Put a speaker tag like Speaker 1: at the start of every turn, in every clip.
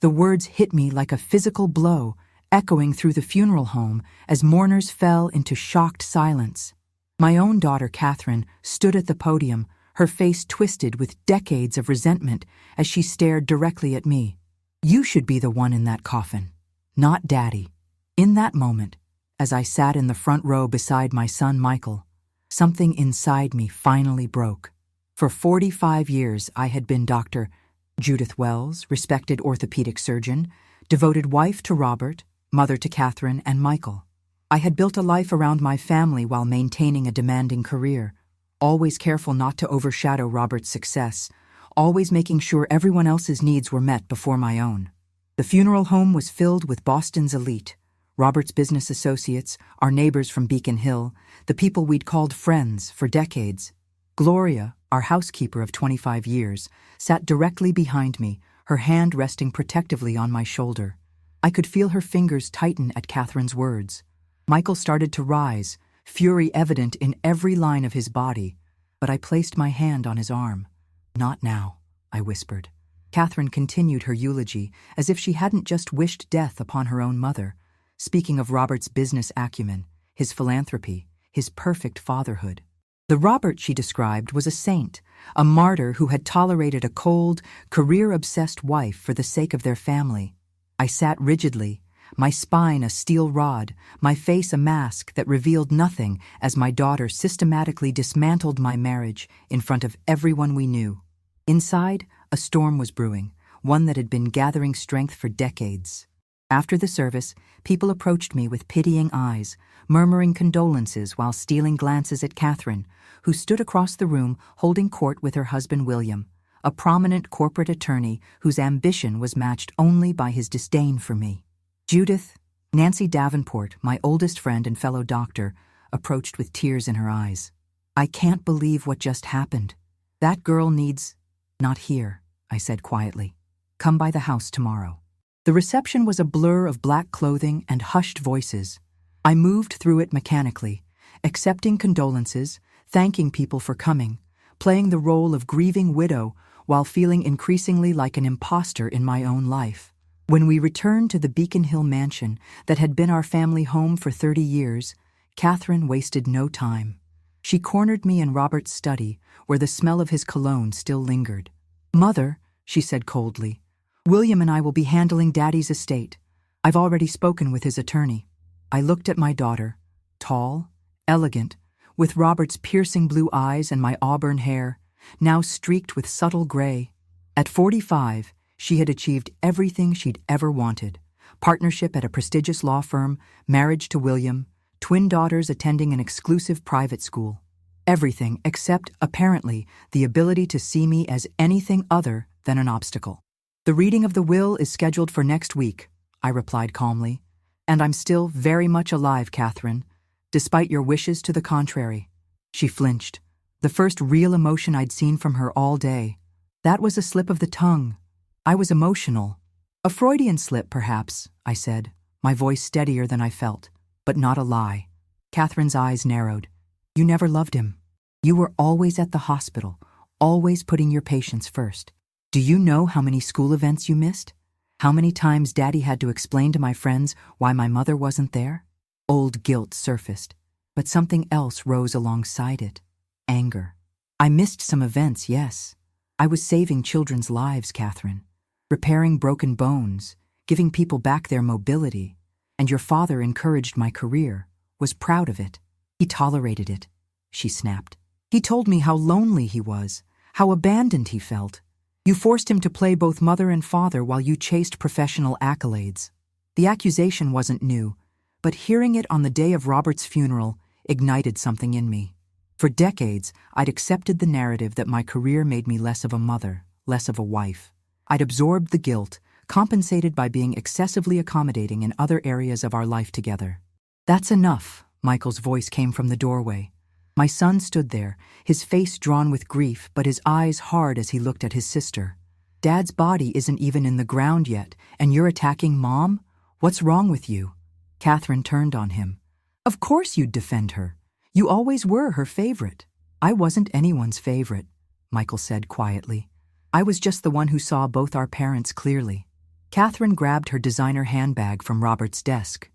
Speaker 1: The words hit me like a physical blow, echoing through the funeral home as mourners fell into shocked silence. My own daughter, Catherine, stood at the podium, her face twisted with decades of resentment as she stared directly at me. "You should be the one in that coffin, not Daddy." In that moment, as I sat in the front row beside my son Michael, something inside me finally broke. For 45 years, I had been Dr. Judith Wells, respected orthopedic surgeon, devoted wife to Robert, mother to Catherine and Michael. I had built a life around my family while maintaining a demanding career, always careful not to overshadow Robert's success, always making sure everyone else's needs were met before my own. The funeral home was filled with Boston's elite, Robert's business associates, our neighbors from Beacon Hill, the people we'd called friends for decades. Gloria, our housekeeper of 25 years, sat directly behind me, her hand resting protectively on my shoulder. I could feel her fingers tighten at Catherine's words. Michael started to rise, fury evident in every line of his body, but I placed my hand on his arm. "Not now," I whispered. Catherine continued her eulogy as if she hadn't just wished death upon her own mother, speaking of Robert's business acumen, his philanthropy, his perfect fatherhood. The Robert she described was a saint, a martyr who had tolerated a cold, career-obsessed wife for the sake of their family. I sat rigidly, my spine a steel rod, my face a mask that revealed nothing as my daughter systematically dismantled my marriage in front of everyone we knew. Inside, a storm was brewing, one that had been gathering strength for decades. After the service, people approached me with pitying eyes, murmuring condolences while stealing glances at Catherine, who stood across the room holding court with her husband William, a prominent corporate attorney whose ambition was matched only by his disdain for me. Judith, Nancy Davenport, my oldest friend and fellow doctor, approached with tears in her eyes. "I can't believe what just happened. That girl needs—" "Not here," I said quietly. "Come by the house tomorrow." The reception was a blur of black clothing and hushed voices. I moved through it mechanically, accepting condolences, thanking people for coming, playing the role of grieving widow while feeling increasingly like an imposter in my own life. When we returned to the Beacon Hill mansion that had been our family home for 30 years, Catherine wasted no time. She cornered me in Robert's study, where the smell of his cologne still lingered. "Mother," she said coldly, "William and I will be handling Daddy's estate. I've already spoken with his attorney." I looked at my daughter, tall, elegant, with Robert's piercing blue eyes and my auburn hair, now streaked with subtle gray. At 45, she had achieved everything she'd ever wanted: partnership at a prestigious law firm, marriage to William, twin daughters attending an exclusive private school. Everything except, apparently, the ability to see me as anything other than an obstacle. "The reading of the will is scheduled for next week," I replied calmly. "And I'm still very much alive, Catherine, despite your wishes to the contrary." She flinched, the first real emotion I'd seen from her all day. "That was a slip of the tongue. I was emotional." "A Freudian slip, perhaps," I said, my voice steadier than I felt, but not a lie. Catherine's eyes narrowed. "You never loved him. You were always at the hospital, always putting your patients first. Do you know how many school events you missed? How many times Daddy had to explain to my friends why my mother wasn't there?" Old guilt surfaced, but something else rose alongside it: anger. "I missed some events, yes. I was saving children's lives, Catherine, repairing broken bones, giving people back their mobility, and your father encouraged my career, was proud of it. He tolerated it," she snapped. "He told me how lonely he was, how abandoned he felt. You forced him to play both mother and father while you chased professional accolades." The accusation wasn't new, but hearing it on the day of Robert's funeral ignited something in me. For decades, I'd accepted the narrative that my career made me less of a mother, less of a wife. I'd absorbed the guilt, compensated by being excessively accommodating in other areas of our life together. "That's enough," Michael's voice came from the doorway. My son stood there, his face drawn with grief, but his eyes hard as he looked at his sister. "Dad's body isn't even in the ground yet, and you're attacking Mom? What's wrong with you?" Catherine turned on him. "Of course you'd defend her. You always were her favorite." "I wasn't anyone's favorite," Michael said quietly. "I was just the one who saw both our parents clearly." Catherine grabbed her designer handbag from Robert's desk.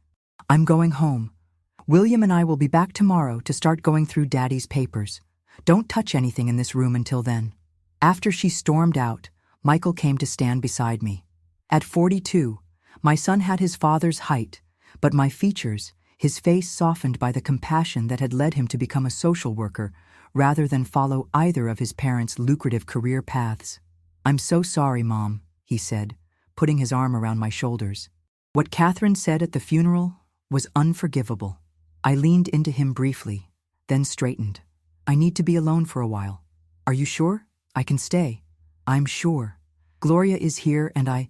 Speaker 1: I'm going home. William and I will be back tomorrow to start going through Daddy's papers. Don't touch anything in this room until then. After she stormed out, Michael came to stand beside me. At 42, my son had his father's height, but my features, his face softened by the compassion that had led him to become a social worker, rather than follow either of his parents' lucrative career paths. I'm so sorry, Mom, he said, putting his arm around my shoulders. What Catherine said at the funeral was unforgivable. I leaned into him briefly, then straightened. I need to be alone for a while. Are you sure? I can stay. I'm sure. Gloria is here and I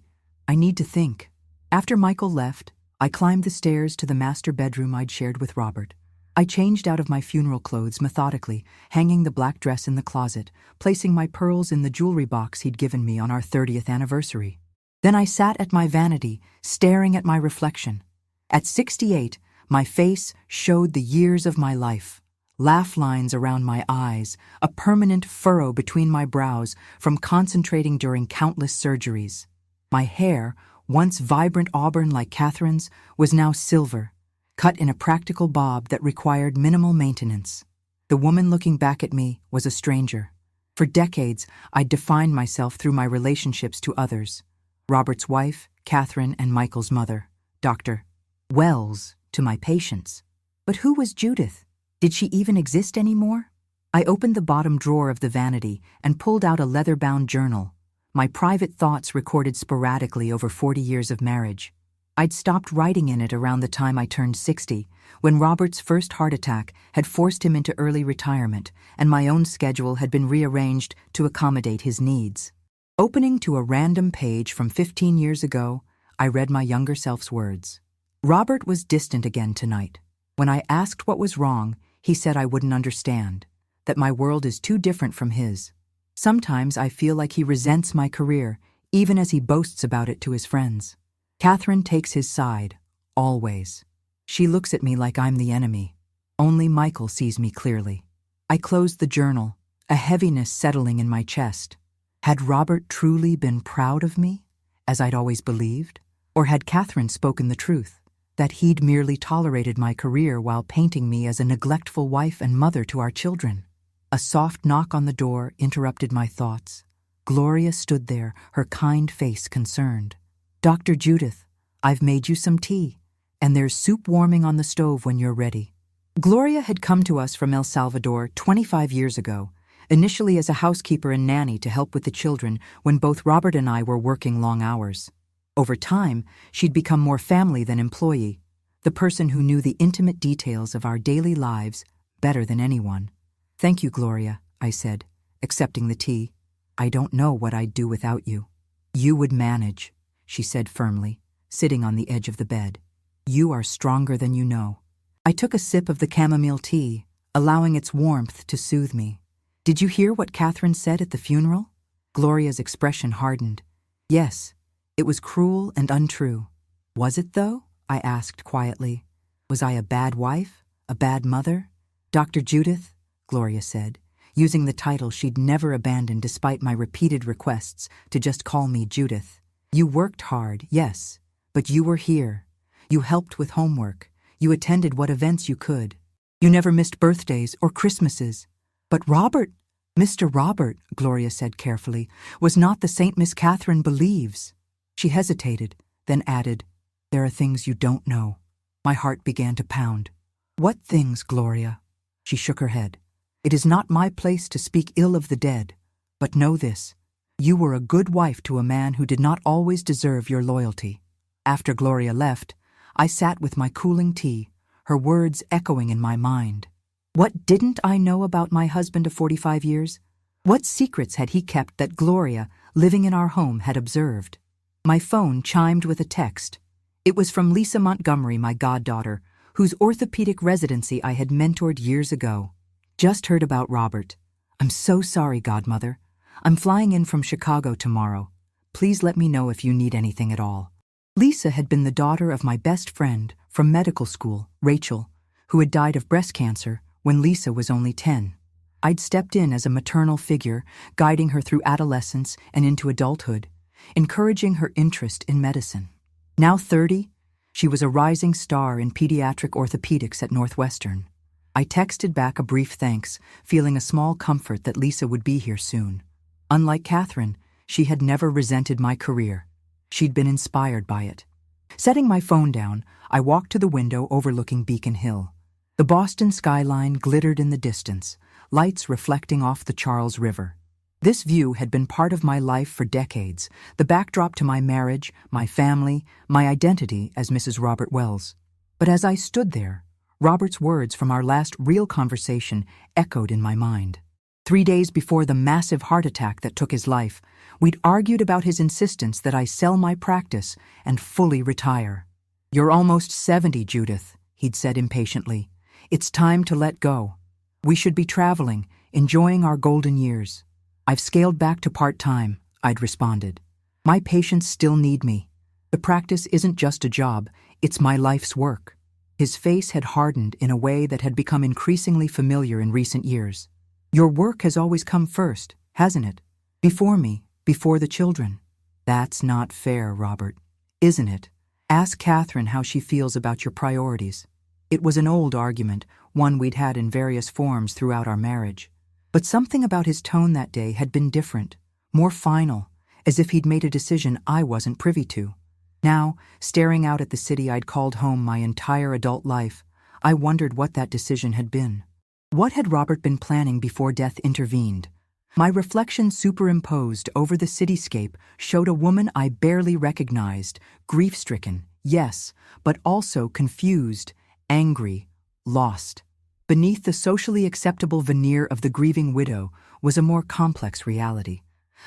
Speaker 1: need to think. After Michael left, I climbed the stairs to the master bedroom I'd shared with Robert. I changed out of my funeral clothes methodically, hanging the black dress in the closet, placing my pearls in the jewelry box he'd given me on our 30th anniversary. Then I sat at my vanity, staring at my reflection. At 68, my face showed the years of my life. Laugh lines around my eyes, a permanent furrow between my brows from concentrating during countless surgeries. My hair, once vibrant auburn like Catherine's, was now silver, cut in a practical bob that required minimal maintenance. The woman looking back at me was a stranger. For decades, I'd defined myself through my relationships to others. Robert's wife, Catherine, and Michael's mother, Dr. Wells, to my patients. But who was Judith? Did she even exist anymore? I opened the bottom drawer of the vanity and pulled out a leather-bound journal, my private thoughts recorded sporadically over 40 years of marriage. I'd stopped writing in it around the time I turned 60, when Robert's first heart attack had forced him into early retirement, and my own schedule had been rearranged to accommodate his needs. Opening to a random page from 15 years ago, I read my younger self's words. Robert was distant again tonight. When I asked what was wrong, he said I wouldn't understand, that my world is too different from his. Sometimes I feel like he resents my career, even as he boasts about it to his friends. Catherine takes his side, always. She looks at me like I'm the enemy. Only Michael sees me clearly. I closed the journal, a heaviness settling in my chest. Had Robert truly been proud of me, as I'd always believed? Or had Catherine spoken the truth, that he'd merely tolerated my career while painting me as a neglectful wife and mother to our children? A soft knock on the door interrupted my thoughts. Gloria stood there, her kind face concerned. Dr. Judith, I've made you some tea, and there's soup warming on the stove when you're ready. Gloria had come to us from El Salvador 25 years ago, initially as a housekeeper and nanny to help with the children when both Robert and I were working long hours. Over time, she'd become more family than employee, the person who knew the intimate details of our daily lives better than anyone. Thank you, Gloria, I said, accepting the tea. I don't know what I'd do without you. You would manage, she said firmly, sitting on the edge of the bed. You are stronger than you know. I took a sip of the chamomile tea, allowing its warmth to soothe me. Did you hear what Catherine said at the funeral? Gloria's expression hardened. Yes, it was cruel and untrue. Was it, though? I asked quietly. Was I a bad wife? A bad mother? Dr. Judith, Gloria said, using the title she'd never abandoned despite my repeated requests to just call me Judith. You worked hard, yes, but you were here. You helped with homework. You attended what events you could. You never missed birthdays or Christmases. But Robert, Mr. Robert, Gloria said carefully, was not the saint Miss Catherine believes. She hesitated, then added, There are things you don't know. My heart began to pound. What things, Gloria? She shook her head. It is not my place to speak ill of the dead, but know this. You were a good wife to a man who did not always deserve your loyalty. After Gloria left, I sat with my cooling tea, her words echoing in my mind. What didn't I know about my husband of 45 years? What secrets had he kept that Gloria, living in our home, had observed? My phone chimed with a text. It was from Lisa Montgomery, my goddaughter, whose orthopedic residency I had mentored years ago. Just heard about Robert. I'm so sorry, godmother. I'm flying in from Chicago tomorrow. Please let me know if you need anything at all. Lisa had been the daughter of my best friend from medical school, Rachel, who had died of breast cancer when Lisa was only 10. I'd stepped in as a maternal figure, guiding her through adolescence and into adulthood, encouraging her interest in medicine. Now 30, she was a rising star in pediatric orthopedics at Northwestern. I texted back a brief thanks, feeling a small comfort that Lisa would be here soon. Unlike Catherine, she had never resented my career. She'd been inspired by it. Setting my phone down, I walked to the window overlooking Beacon Hill. The Boston skyline glittered in the distance, lights reflecting off the Charles River. This view had been part of my life for decades, the backdrop to my marriage, my family, my identity as Mrs. Robert Wells. But as I stood there, Robert's words from our last real conversation echoed in my mind. 3 days before the massive heart attack that took his life, we'd argued about his insistence that I sell my practice and fully retire. "You're almost 70, Judith," he'd said impatiently. "It's time to let go. We should be traveling, enjoying our golden years." "I've scaled back to part-time," I'd responded. "My patients still need me. The practice isn't just a job, it's my life's work." His face had hardened in a way that had become increasingly familiar in recent years. "Your work has always come first, hasn't it? Before me, before the children." "That's not fair, Robert, isn't it? Ask Catherine how she feels about your priorities." It was an old argument, one we'd had in various forms throughout our marriage. But something about his tone that day had been different, more final, as if he'd made a decision I wasn't privy to. Now, staring out at the city I'd called home my entire adult life, I wondered what that decision had been. What had Robert been planning before death intervened? My reflection superimposed over the cityscape showed a woman I barely recognized, grief-stricken, yes, but also confused, angry, lost. Beneath the socially acceptable veneer of the grieving widow was a more complex reality.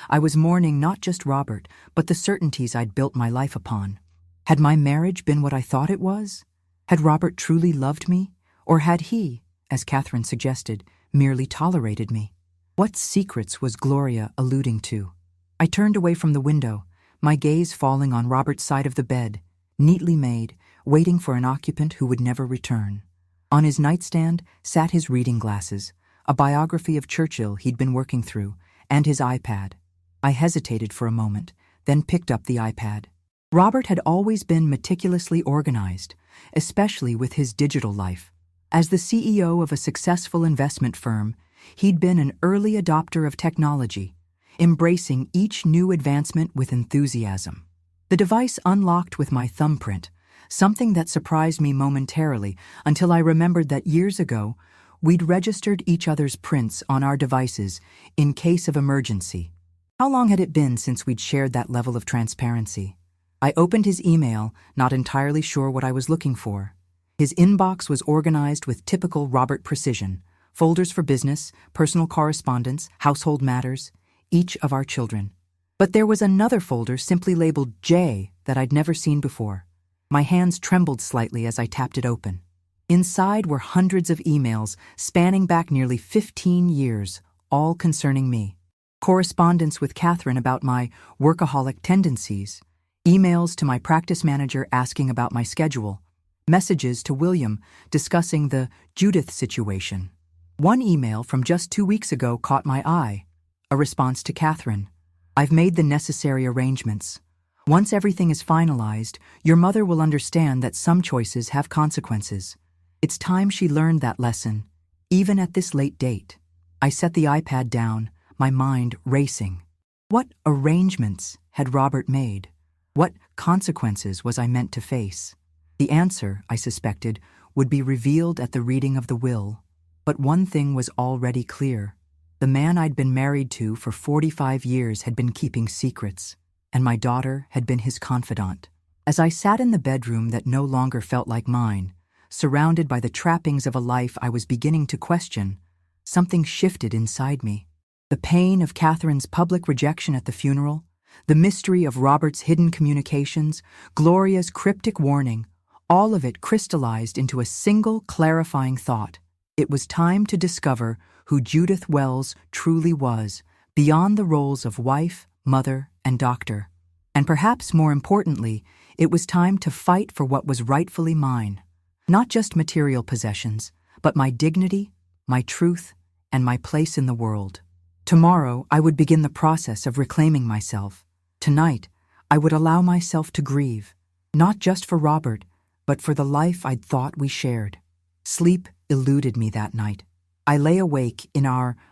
Speaker 1: I was mourning not just Robert, but the certainties I'd built my life upon. Had my marriage been what I thought it was? Had Robert truly loved me? Or had he, as Catherine suggested, merely tolerated me? What secrets was Gloria alluding to? I turned away from the window, my gaze falling on Robert's side of the bed, neatly made, waiting for an occupant who would never return. On his nightstand sat his reading glasses, a biography of Churchill he'd been working through, and his iPad. I hesitated for a moment, then picked up the iPad. Robert had always been meticulously organized, especially with his digital life. As the CEO of a successful investment firm, he'd been an early adopter of technology, embracing each new advancement with enthusiasm. The device unlocked with my thumbprint, something that surprised me momentarily until I remembered that years ago, we'd registered each other's prints on our devices in case of emergency. How long had it been since we'd shared that level of transparency? I opened his email, not entirely sure what I was looking for. His inbox was organized with typical Robert precision: folders for business, personal correspondence, household matters, each of our children. But there was another folder simply labeled J that I'd never seen before. My hands trembled slightly as I tapped it open. Inside were hundreds of emails spanning back nearly 15 years, all concerning me. Correspondence with Catherine about my workaholic tendencies, emails to my practice manager asking about my schedule, messages to William discussing the Judith situation. One email from just 2 weeks ago caught my eye, a response to Catherine. "I've made the necessary arrangements. Once everything is finalized, your mother will understand that some choices have consequences. It's time she learned that lesson, even at this late date." I set the iPad down, my mind racing. What arrangements had Robert made? What consequences was I meant to face? The answer, I suspected, would be revealed at the reading of the will. But one thing was already clear. The man I'd been married to for 45 years had been keeping secrets, and my daughter had been his confidant. As I sat in the bedroom that no longer felt like mine, surrounded by the trappings of a life I was beginning to question, something shifted inside me. The pain of Catherine's public rejection at the funeral, the mystery of Robert's hidden communications, Gloria's cryptic warning, all of it crystallized into a single clarifying thought. It was time to discover who Judith Wells truly was, beyond the roles of wife, mother, and doctor. And perhaps more importantly, it was time to fight for what was rightfully mine. Not just material possessions, but my dignity, my truth, and my place in the world. Tomorrow, I would begin the process of reclaiming myself, Tonight, I would allow myself to grieve, not just for Robert, but for the life I'd thought we shared. Sleep eluded me that night. I lay awake in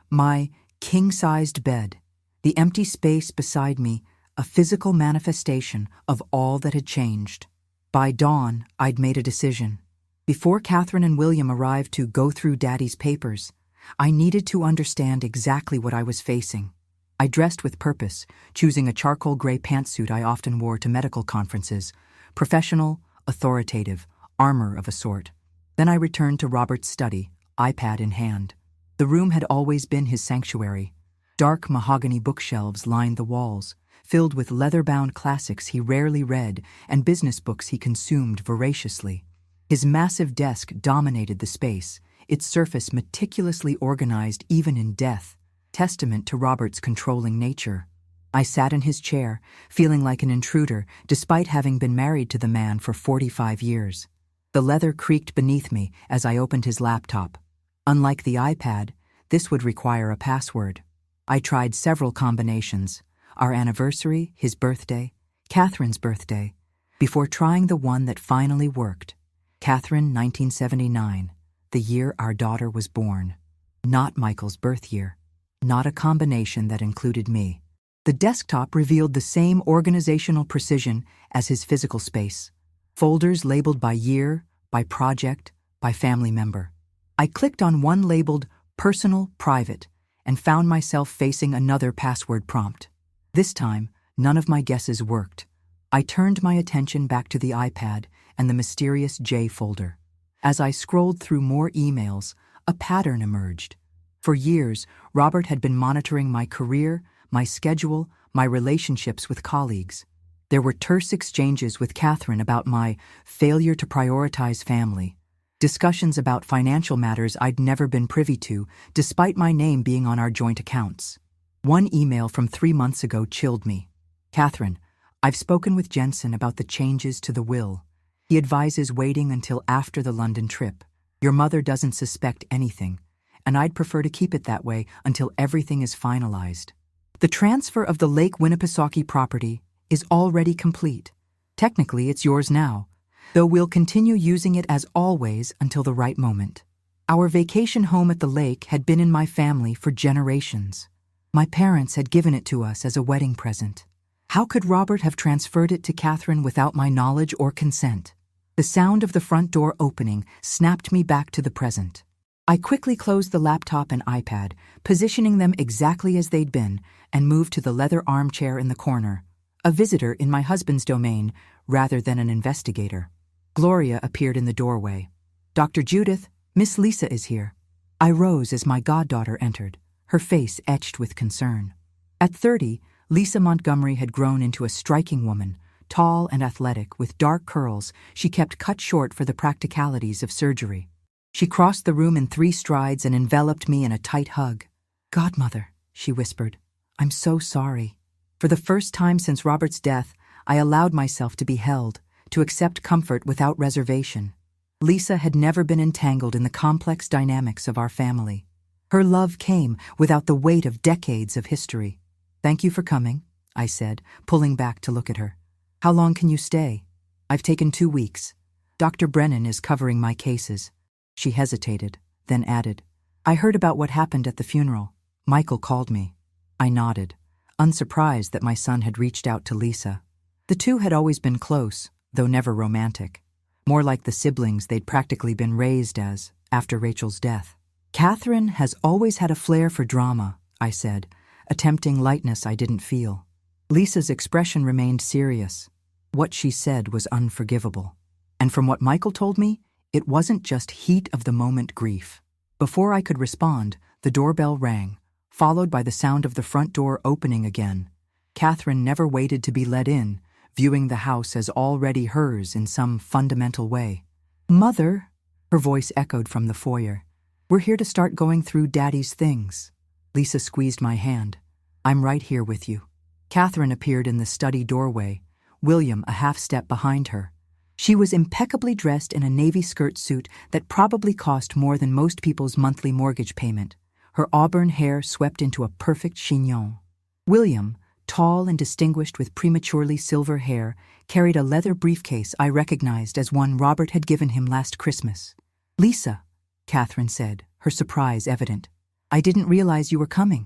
Speaker 1: my king-sized bed, the empty space beside me, a physical manifestation of all that had changed. By dawn, I'd made a decision. Before Catherine and William arrived to go through Daddy's papers, I needed to understand exactly what I was facing. I dressed with purpose, choosing a charcoal gray pantsuit I often wore to medical conferences, professional, authoritative, armor of a sort. Then I returned to Robert's study, iPad in hand. The room had always been his sanctuary. Dark mahogany bookshelves lined the walls, filled with leather-bound classics he rarely read and business books he consumed voraciously. His massive desk dominated the space, its surface meticulously organized even in death, testament to Robert's controlling nature. I sat in his chair, feeling like an intruder, despite having been married to the man for 45 years. The leather creaked beneath me as I opened his laptop. Unlike the iPad, this would require a password. I tried several combinations: our anniversary, his birthday, Catherine's birthday, before trying the one that finally worked. Catherine, 1979, the year our daughter was born. Not Michael's birth year. Not a combination that included me. The desktop revealed the same organizational precision as his physical space. Folders labeled by year, by project, by family member. I clicked on one labeled Personal Private and found myself facing another password prompt. This time, none of my guesses worked. I turned my attention back to the iPad and the mysterious J folder. As I scrolled through more emails, a pattern emerged. For years, Robert had been monitoring my career, my schedule, my relationships with colleagues. There were terse exchanges with Catherine about my failure to prioritize family, discussions about financial matters I'd never been privy to, despite my name being on our joint accounts. One email from 3 months ago chilled me. Catherine, I've spoken with Jensen about the changes to the will. He advises waiting until after the London trip. Your mother doesn't suspect anything, and I'd prefer to keep it that way until everything is finalized. The transfer of the Lake Winnipesaukee property is already complete. Technically, it's yours now, though we'll continue using it as always until the right moment. Our vacation home at the lake had been in my family for generations. My parents had given it to us as a wedding present. How could Robert have transferred it to Catherine without my knowledge or consent? The sound of the front door opening snapped me back to the present. I quickly closed the laptop and iPad, positioning them exactly as they'd been, and moved to the leather armchair in the corner, a visitor in my husband's domain rather than an investigator. Gloria appeared in the doorway. Dr. Judith, Miss Lisa is here. I rose as my goddaughter entered, her face etched with concern. At 30, Lisa Montgomery had grown into a striking woman, tall and athletic, with dark curls she kept cut short for the practicalities of surgery. She crossed the room in 3 strides and enveloped me in a tight hug. "Godmother," she whispered, "I'm so sorry." For the first time since Robert's death, I allowed myself to be held, to accept comfort without reservation. Lisa had never been entangled in the complex dynamics of our family. Her love came without the weight of decades of history. "Thank you for coming," I said, pulling back to look at her. "How long can you stay?" "I've taken 2 weeks. Dr. Brennan is covering my cases." She hesitated, then added, "I heard about what happened at the funeral. Michael called me." I nodded, unsurprised that my son had reached out to Lisa. The two had always been close, though never romantic. More like the siblings they'd practically been raised as, after Rachel's death. "Catherine has always had a flair for drama," I said, attempting lightness I didn't feel. Lisa's expression remained serious. What she said was unforgivable. And from what Michael told me, it wasn't just heat-of-the-moment grief. Before I could respond, the doorbell rang, followed by the sound of the front door opening again. Catherine never waited to be let in, viewing the house as already hers in some fundamental way. "Mother," her voice echoed from the foyer, "we're here to start going through Daddy's things." Lisa squeezed my hand. "I'm right here with you." Catherine appeared in the study doorway, William a half-step behind her. She was impeccably dressed in a navy skirt suit that probably cost more than most people's monthly mortgage payment, her auburn hair swept into a perfect chignon. William, tall and distinguished with prematurely silver hair, carried a leather briefcase I recognized as one Robert had given him last Christmas. "Lisa," Catherine said, her surprise evident. "I didn't realize you were coming."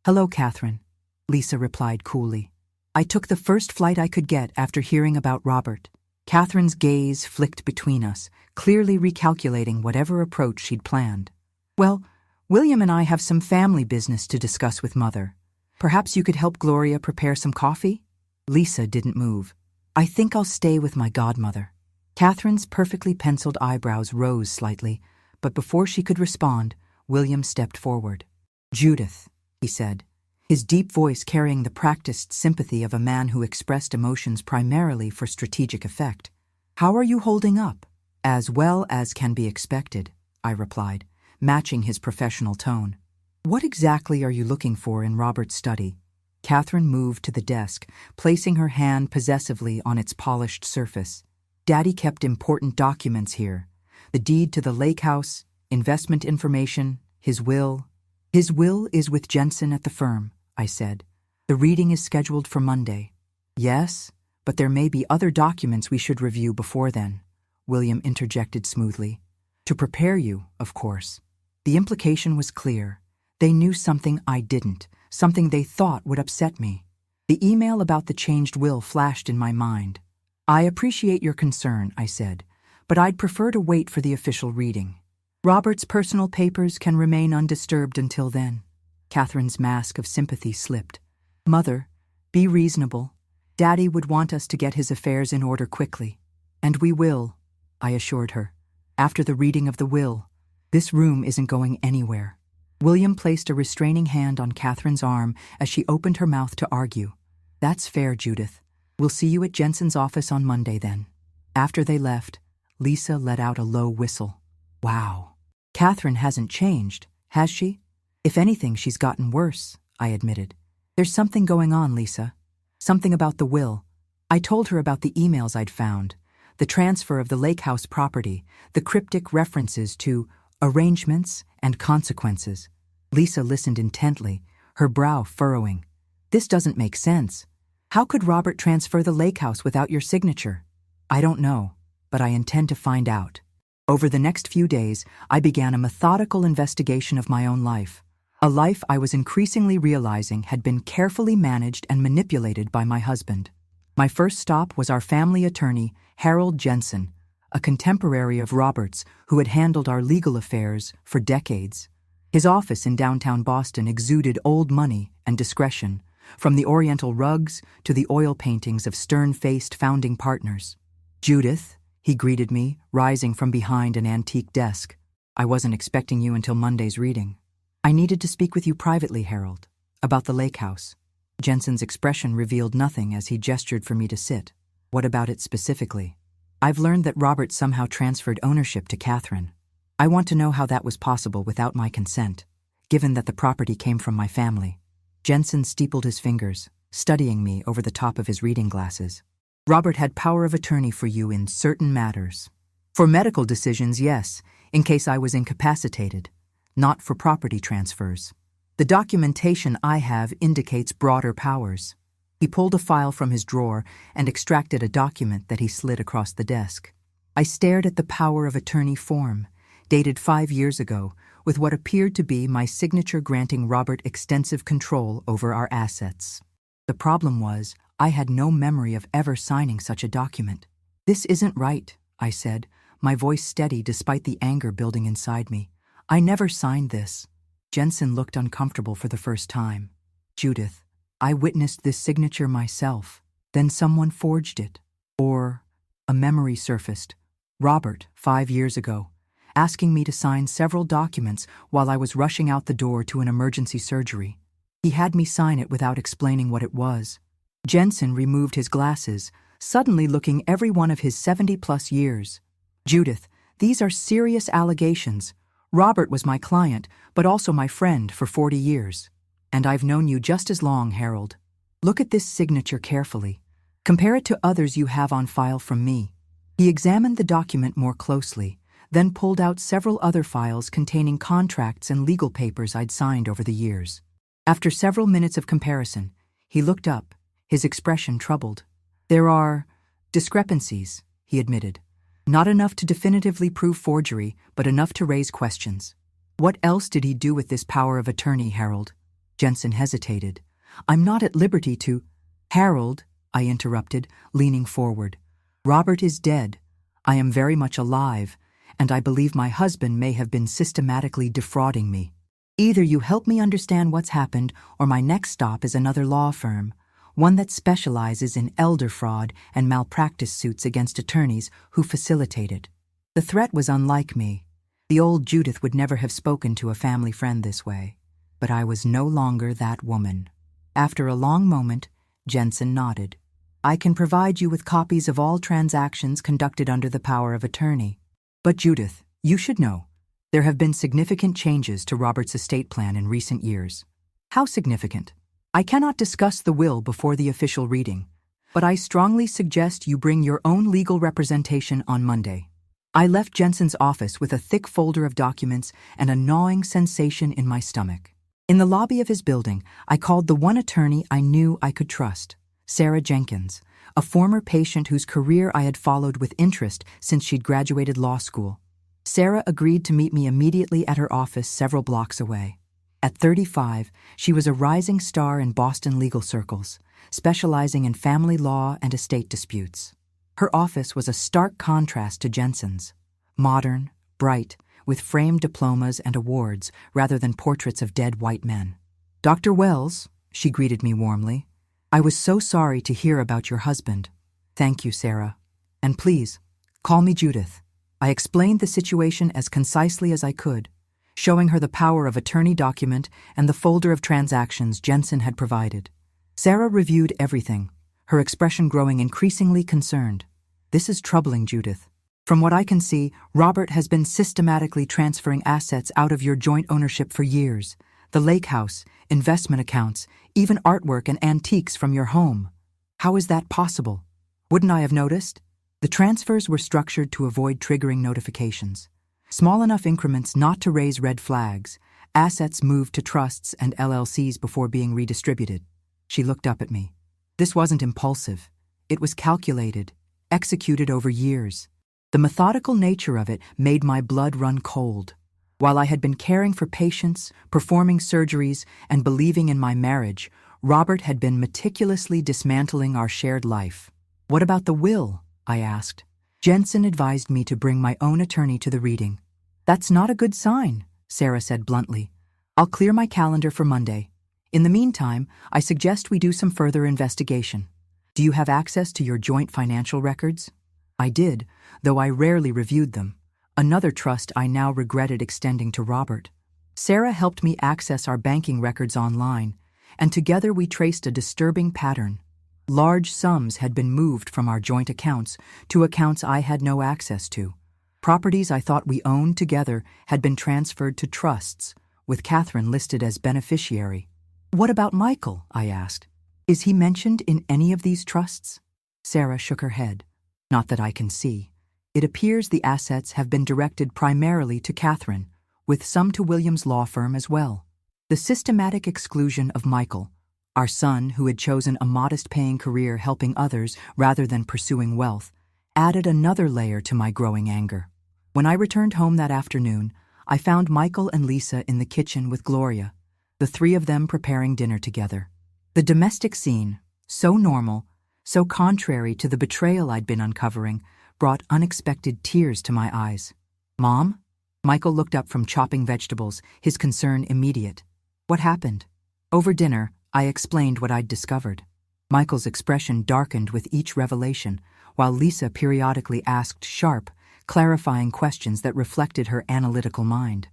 Speaker 1: "Hello, Catherine," Lisa replied coolly. "I took the first flight I could get after hearing about Robert." Catherine's gaze flicked between us, clearly recalculating whatever approach she'd planned. "Well, William and I have some family business to discuss with Mother. Perhaps you could help Gloria prepare some coffee?" Lisa didn't move. "I think I'll stay with my godmother." Catherine's perfectly penciled eyebrows rose slightly, but before she could respond, William stepped forward. "Judith," he said, his deep voice carrying the practiced sympathy of a man who expressed emotions primarily for strategic effect. "How are you holding up?" "As well as can be expected," I replied, matching his professional tone. "What exactly are you looking for in Robert's study?" Catherine moved to the desk, placing her hand possessively on its polished surface. "Daddy kept important documents here. The deed to the lake house, investment information, his will." "His will is with Jensen at the firm," I said. "The reading is scheduled for Monday." "Yes, but there may be other documents we should review before then," William interjected smoothly. "To prepare you, of course." The implication was clear. They knew something I didn't, something they thought would upset me. The email about the changed will flashed in my mind. "I appreciate your concern," I said, "but I'd prefer to wait for the official reading. Robert's personal papers can remain undisturbed until then." Catherine's mask of sympathy slipped. "Mother, be reasonable. Daddy would want us to get his affairs in order quickly." "And we will," I assured her. "After the reading of the will, this room isn't going anywhere." William placed a restraining hand on Catherine's arm as she opened her mouth to argue. "That's fair, Judith. We'll see you at Jensen's office on Monday then." After they left, Lisa let out a low whistle. "Wow. Catherine hasn't changed, has she?" "If anything, she's gotten worse," I admitted. "There's something going on, Lisa. Something about the will." I told her about the emails I'd found, the transfer of the lake house property, the cryptic references to arrangements and consequences. Lisa listened intently, her brow furrowing. "This doesn't make sense. How could Robert transfer the lake house without your signature?" "I don't know, but I intend to find out." Over the next few days, I began a methodical investigation of my own life, a life I was increasingly realizing had been carefully managed and manipulated by my husband. My first stop was our family attorney, Harold Jensen, a contemporary of Robert's who had handled our legal affairs for decades. His office in downtown Boston exuded old money and discretion, from the oriental rugs to the oil paintings of stern-faced founding partners. "Judith," he greeted me, rising from behind an antique desk. "I wasn't expecting you until Monday's reading." "I needed to speak with you privately, Harold, about the lake house." Jensen's expression revealed nothing as he gestured for me to sit. "What about it specifically?" "I've learned that Robert somehow transferred ownership to Catherine. I want to know how that was possible without my consent, given that the property came from my family." Jensen steepled his fingers, studying me over the top of his reading glasses. "Robert had power of attorney for you in certain matters. For medical decisions, yes, in case I was incapacitated, not for property transfers. The documentation I have indicates broader powers." He pulled a file from his drawer and extracted a document that he slid across the desk. I stared at the power of attorney form, dated 5 years ago, with what appeared to be my signature granting Robert extensive control over our assets. The problem was, I had no memory of ever signing such a document. "This isn't right," I said, my voice steady despite the anger building inside me. "I never signed this." Jensen looked uncomfortable for the first time. "Judith, I witnessed this signature myself. Then someone forged it. Or a memory surfaced. Robert, 5 years ago, asking me to sign several documents while I was rushing out the door to an emergency surgery. He had me sign it without explaining what it was." Jensen removed his glasses, suddenly looking every one of his 70-plus years. "Judith, these are serious allegations. Robert was my client, but also my friend for 40 years. And I've known you just as long, Harold. Look at this signature carefully. Compare it to others you have on file from me." He examined the document more closely, then pulled out several other files containing contracts and legal papers I'd signed over the years. After several minutes of comparison, He looked up, his expression troubled. There are discrepancies, he admitted. Not enough to definitively prove forgery, but enough to raise questions. What else did he do with this power of attorney, Harold? Jensen hesitated. I'm not at liberty to— Harold, I interrupted, leaning forward. Robert is dead. I am very much alive, and I believe my husband may have been systematically defrauding me. Either you help me understand what's happened, or my next stop is another law firm, one that specializes in elder fraud and malpractice suits against attorneys who facilitate it. The threat was unlike me. The old Judith would never have spoken to a family friend this way. But I was no longer that woman. After a long moment, Jensen nodded. I can provide you with copies of all transactions conducted under the power of attorney. But Judith, you should know, there have been significant changes to Robert's estate plan in recent years. How significant? I cannot discuss the will before the official reading, but I strongly suggest you bring your own legal representation on Monday. I left Jensen's office with a thick folder of documents and a gnawing sensation in my stomach. In the lobby of his building, I called the one attorney I knew I could trust, Sarah Jenkins, a former patient whose career I had followed with interest since she'd graduated law school. Sarah agreed to meet me immediately at her office several blocks away. At 35, she was a rising star in Boston legal circles, specializing in family law and estate disputes. Her office was a stark contrast to Jensen's. Modern, bright, with framed diplomas and awards rather than portraits of dead white men. Dr. Wells, she greeted me warmly. I was so sorry to hear about your husband. Thank you, Sarah. And please, call me Judith. I explained the situation as concisely as I could, showing her the power of attorney document and the folder of transactions Jensen had provided. Sarah reviewed everything, her expression growing increasingly concerned. This is troubling, Judith. From what I can see, Robert has been systematically transferring assets out of your joint ownership for years. The lake house, investment accounts, even artwork and antiques from your home. How is that possible? Wouldn't I have noticed? The transfers were structured to avoid triggering notifications. Small enough increments not to raise red flags. Assets moved to trusts and LLCs before being redistributed. She looked up at me. This wasn't impulsive. It was calculated, executed over years. The methodical nature of it made my blood run cold. While I had been caring for patients, performing surgeries, and believing in my marriage, Robert had been meticulously dismantling our shared life. What about the will? I asked. Jensen advised me to bring my own attorney to the reading. That's not a good sign, Sarah said bluntly. I'll clear my calendar for Monday. In the meantime, I suggest we do some further investigation. Do you have access to your joint financial records? I did, though I rarely reviewed them. Another trust I now regretted extending to Robert. Sarah helped me access our banking records online, and together we traced a disturbing pattern. Large sums had been moved from our joint accounts to accounts I had no access to. Properties I thought we owned together had been transferred to trusts, with Catherine listed as beneficiary. What about Michael? I asked. Is he mentioned in any of these trusts? Sarah shook her head. Not that I can see. It appears the assets have been directed primarily to Catherine, with some to William's law firm as well. The systematic exclusion of Michael, our son who had chosen a modest-paying career helping others rather than pursuing wealth, added another layer to my growing anger. When I returned home that afternoon, I found Michael and Lisa in the kitchen with Gloria, the three of them preparing dinner together. The domestic scene, so normal, so contrary to the betrayal I'd been uncovering, brought unexpected tears to my eyes. Mom? Michael looked up from chopping vegetables, his concern immediate. What happened? Over dinner, I explained what I'd discovered. Michael's expression darkened with each revelation, while Lisa periodically asked sharp, clarifying questions that reflected her analytical mind.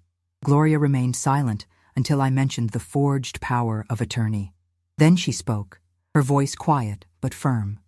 Speaker 1: Gloria remained silent until I mentioned the forged power of attorney. Then she spoke, her voice quiet but firm.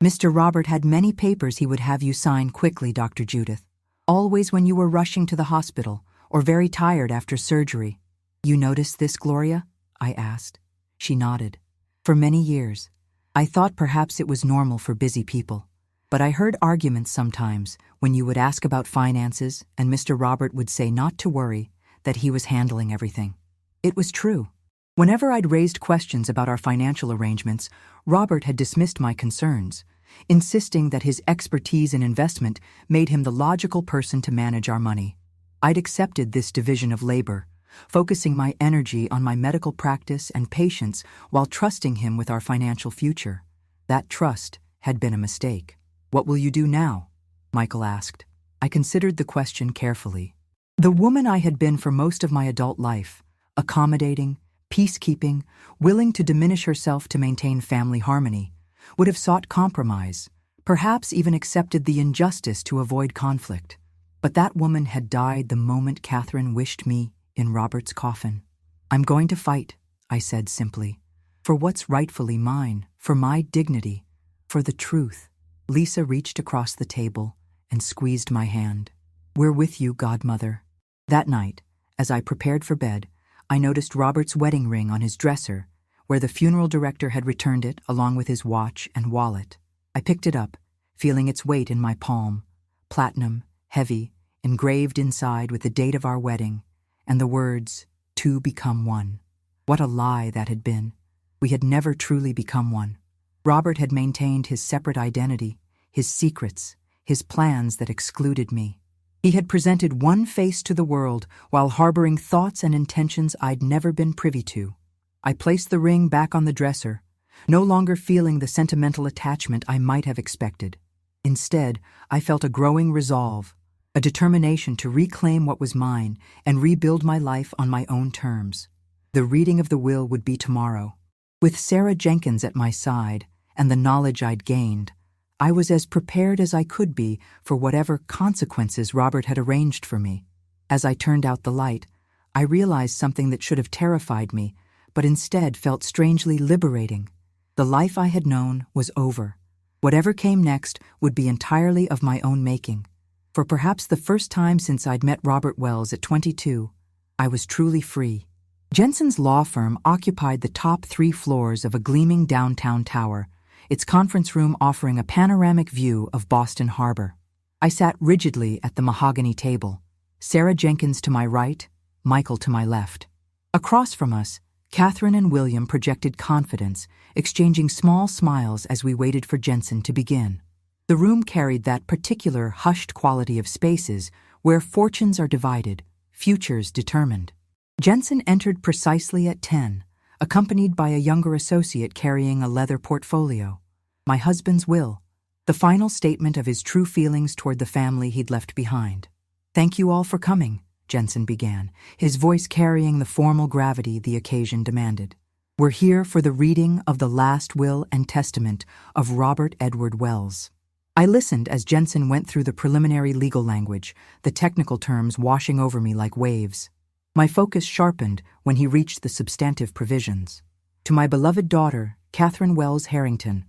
Speaker 1: Mr. Robert had many papers he would have you sign quickly, Dr. Judith, always when you were rushing to the hospital or very tired after surgery. You noticed this, Gloria? I asked. She nodded. For many years, I thought perhaps it was normal for busy people, but I heard arguments sometimes when you would ask about finances and Mr. Robert would say not to worry, that he was handling everything. It was true. Whenever I'd raised questions about our financial arrangements, Robert had dismissed my concerns, insisting that his expertise in investment made him the logical person to manage our money. I'd accepted this division of labor, focusing my energy on my medical practice and patients while trusting him with our financial future. That trust had been a mistake. "What will you do now?" Michael asked. I considered the question carefully. The woman I had been for most of my adult life, accommodating, peacekeeping, willing to diminish herself to maintain family harmony, would have sought compromise, perhaps even accepted the injustice to avoid conflict. But that woman had died the moment Catherine wished me in Robert's coffin. "I'm going to fight," I said simply, "for what's rightfully mine, for my dignity, for the truth." Lisa reached across the table and squeezed my hand. "We're with you, godmother." That night, as I prepared for bed, I noticed Robert's wedding ring on his dresser, where the funeral director had returned it along with his watch and wallet. I picked it up, feeling its weight in my palm, platinum, heavy, engraved inside with the date of our wedding, and the words, "Two become one." What a lie that had been. We had never truly become one. Robert had maintained his separate identity, his secrets, his plans that excluded me. He had presented one face to the world while harboring thoughts and intentions I'd never been privy to. I placed the ring back on the dresser, no longer feeling the sentimental attachment I might have expected. Instead, I felt a growing resolve, a determination to reclaim what was mine and rebuild my life on my own terms. The reading of the will would be tomorrow. With Sarah Jenkins at my side and the knowledge I'd gained, I was as prepared as I could be for whatever consequences Robert had arranged for me. As I turned out the light, I realized something that should have terrified me, but instead felt strangely liberating. The life I had known was over. Whatever came next would be entirely of my own making. For perhaps the first time since I'd met Robert Wells at 22, I was truly free. Jensen's law firm occupied the top 3 floors of a gleaming downtown tower, its conference room offering a panoramic view of Boston Harbor. I sat rigidly at the mahogany table, Sarah Jenkins to my right, Michael to my left. Across from us, Catherine and William projected confidence, exchanging small smiles as we waited for Jensen to begin. The room carried that particular hushed quality of spaces where fortunes are divided, futures determined. Jensen entered precisely at 10, accompanied by a younger associate carrying a leather portfolio. My husband's will, the final statement of his true feelings toward the family he'd left behind. "Thank you all for coming," Jensen began, his voice carrying the formal gravity the occasion demanded. "We're here for the reading of the last will and testament of Robert Edward Wells." I listened as Jensen went through the preliminary legal language, the technical terms washing over me like waves. My focus sharpened when he reached the substantive provisions. "To my beloved daughter, Catherine Wells Harrington,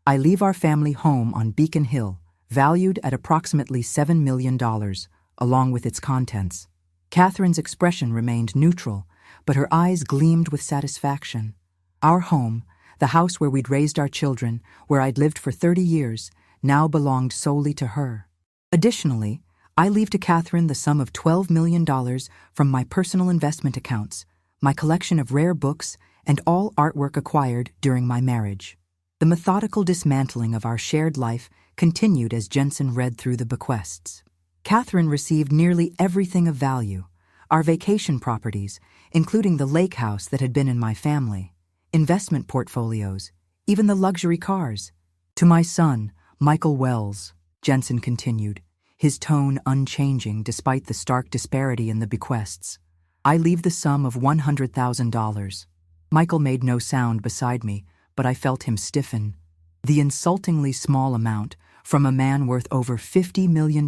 Speaker 1: I leave our family home on Beacon Hill, valued at approximately $7 million, along with its contents." Catherine's expression remained neutral, but her eyes gleamed with satisfaction. Our home, the house where we'd raised our children, where I'd lived for 30 years, now belonged solely to her. Additionally, I leave to Catherine the sum of $12 million from my personal investment accounts, my collection of rare books, and all artwork acquired during my marriage. The methodical dismantling of our shared life continued as Jensen read through the bequests. Catherine received nearly everything of value: our vacation properties, including the lake house that had been in my family, investment portfolios, even the luxury cars. "To my son, Michael Wells," Jensen continued, his tone unchanging despite the stark disparity in the bequests, "I leave the sum of $100,000. Michael made no sound beside me, but I felt him stiffen. The insultingly small amount, from a man worth over $50 million,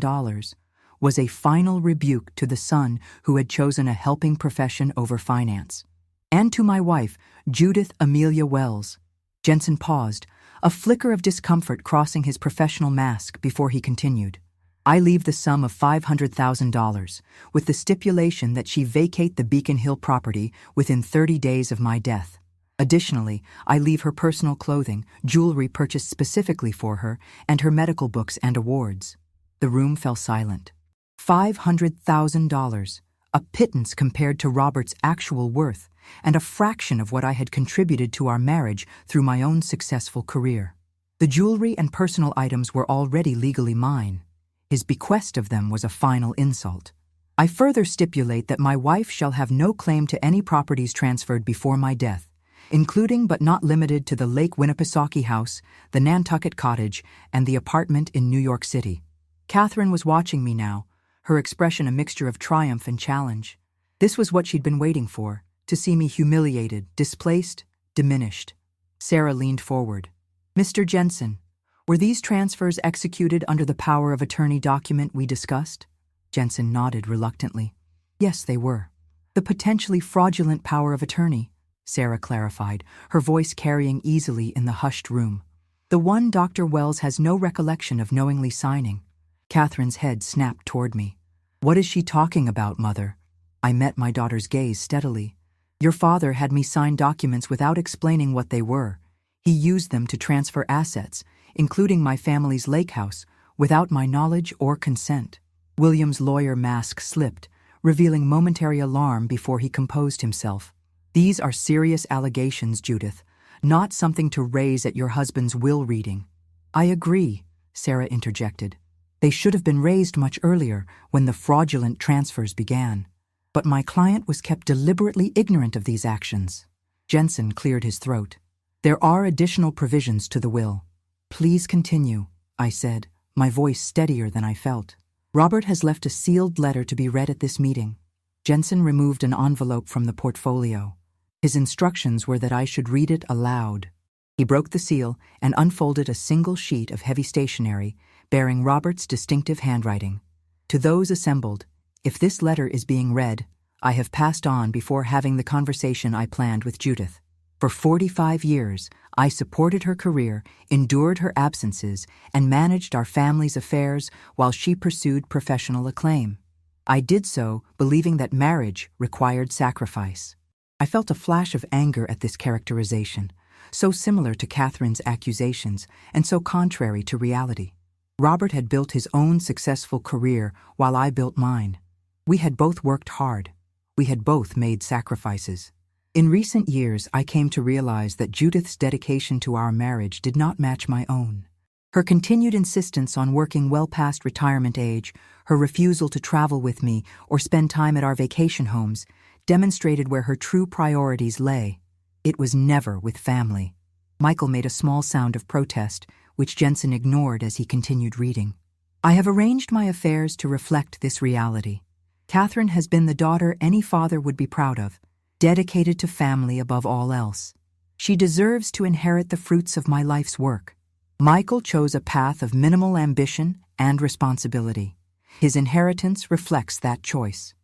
Speaker 1: was a final rebuke to the son who had chosen a helping profession over finance. "And to my wife, Judith Amelia Wells." Jensen paused, a flicker of discomfort crossing his professional mask before he continued. "I leave the sum of $500,000, with the stipulation that she vacate the Beacon Hill property within 30 days of my death. Additionally, I leave her personal clothing, jewelry purchased specifically for her, and her medical books and awards." The room fell silent. $500,000, a pittance compared to Robert's actual worth, and a fraction of what I had contributed to our marriage through my own successful career. The jewelry and personal items were already legally mine. His bequest of them was a final insult. I further stipulate that my wife shall have no claim to any properties transferred before my death, including but not limited to the Lake Winnipesaukee house, the Nantucket cottage, and the apartment in New York City. Catherine was watching me now, her expression a mixture of triumph and challenge. This was what she'd been waiting for, to see me humiliated, displaced, diminished. Sarah leaned forward. "Mr. Jensen, were these transfers executed under the power of attorney document we discussed?" Jensen nodded reluctantly. "Yes, they were." "The potentially fraudulent power of attorney," Sarah clarified, her voice carrying easily in the hushed room. "The one Dr. Wells has no recollection of knowingly signing." Catherine's head snapped toward me. "What is she talking about, Mother?" I met my daughter's gaze steadily. "Your father had me sign documents without explaining what they were. He used them to transfer assets, including my family's lake house, without my knowledge or consent." William's lawyer mask slipped, revealing momentary alarm before he composed himself. "These are serious allegations, Judith, not something to raise at your husband's will reading." "I agree," Sarah interjected. "They should have been raised much earlier, when the fraudulent transfers began. But my client was kept deliberately ignorant of these actions." Jensen cleared his throat. "There are additional provisions to the will." "Please continue," I said, my voice steadier than I felt. "Robert has left a sealed letter to be read at this meeting." Jensen removed an envelope from the portfolio. His instructions were that I should read it aloud. He broke the seal and unfolded a single sheet of heavy stationery bearing Robert's distinctive handwriting. "To those assembled, if this letter is being read, I have passed on before having the conversation I planned with Judith. For 45 years, I supported her career, endured her absences, and managed our family's affairs while she pursued professional acclaim. I did so believing that marriage required sacrifice." I felt a flash of anger at this characterization, so similar to Catherine's accusations and so contrary to reality. Robert had built his own successful career while I built mine. We had both worked hard. We had both made sacrifices. In recent years, I came to realize that Judith's dedication to our marriage did not match my own. Her continued insistence on working well past retirement age, her refusal to travel with me or spend time at our vacation homes, demonstrated where her true priorities lay. It was never with family. Michael made a small sound of protest, which Jensen ignored as he continued reading. "I have arranged my affairs to reflect this reality. Catherine has been the daughter any father would be proud of, dedicated to family above all else. She deserves to inherit the fruits of my life's work. Michael chose a path of minimal ambition and responsibility. His inheritance reflects that choice.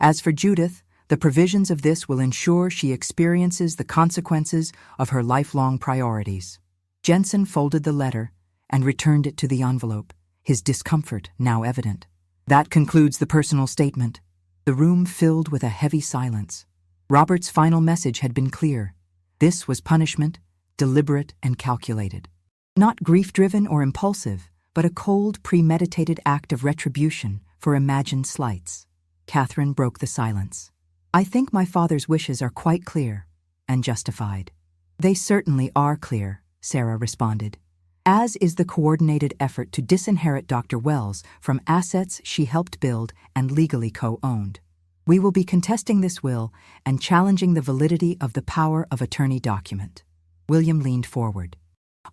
Speaker 1: As for Judith, the provisions of this will ensure she experiences the consequences of her lifelong priorities." Jensen folded the letter and returned it to the envelope, his discomfort now evident. "That concludes the personal statement." The room filled with a heavy silence. Robert's final message had been clear. This was punishment, deliberate and calculated. Not grief-driven or impulsive, but a cold, premeditated act of retribution for imagined slights. Catherine broke the silence. "I think my father's wishes are quite clear and justified." "They certainly are clear," Sarah responded, "as is the coordinated effort to disinherit Dr. Wells from assets she helped build and legally co-owned. We will be contesting this will and challenging the validity of the power of attorney document." William leaned forward.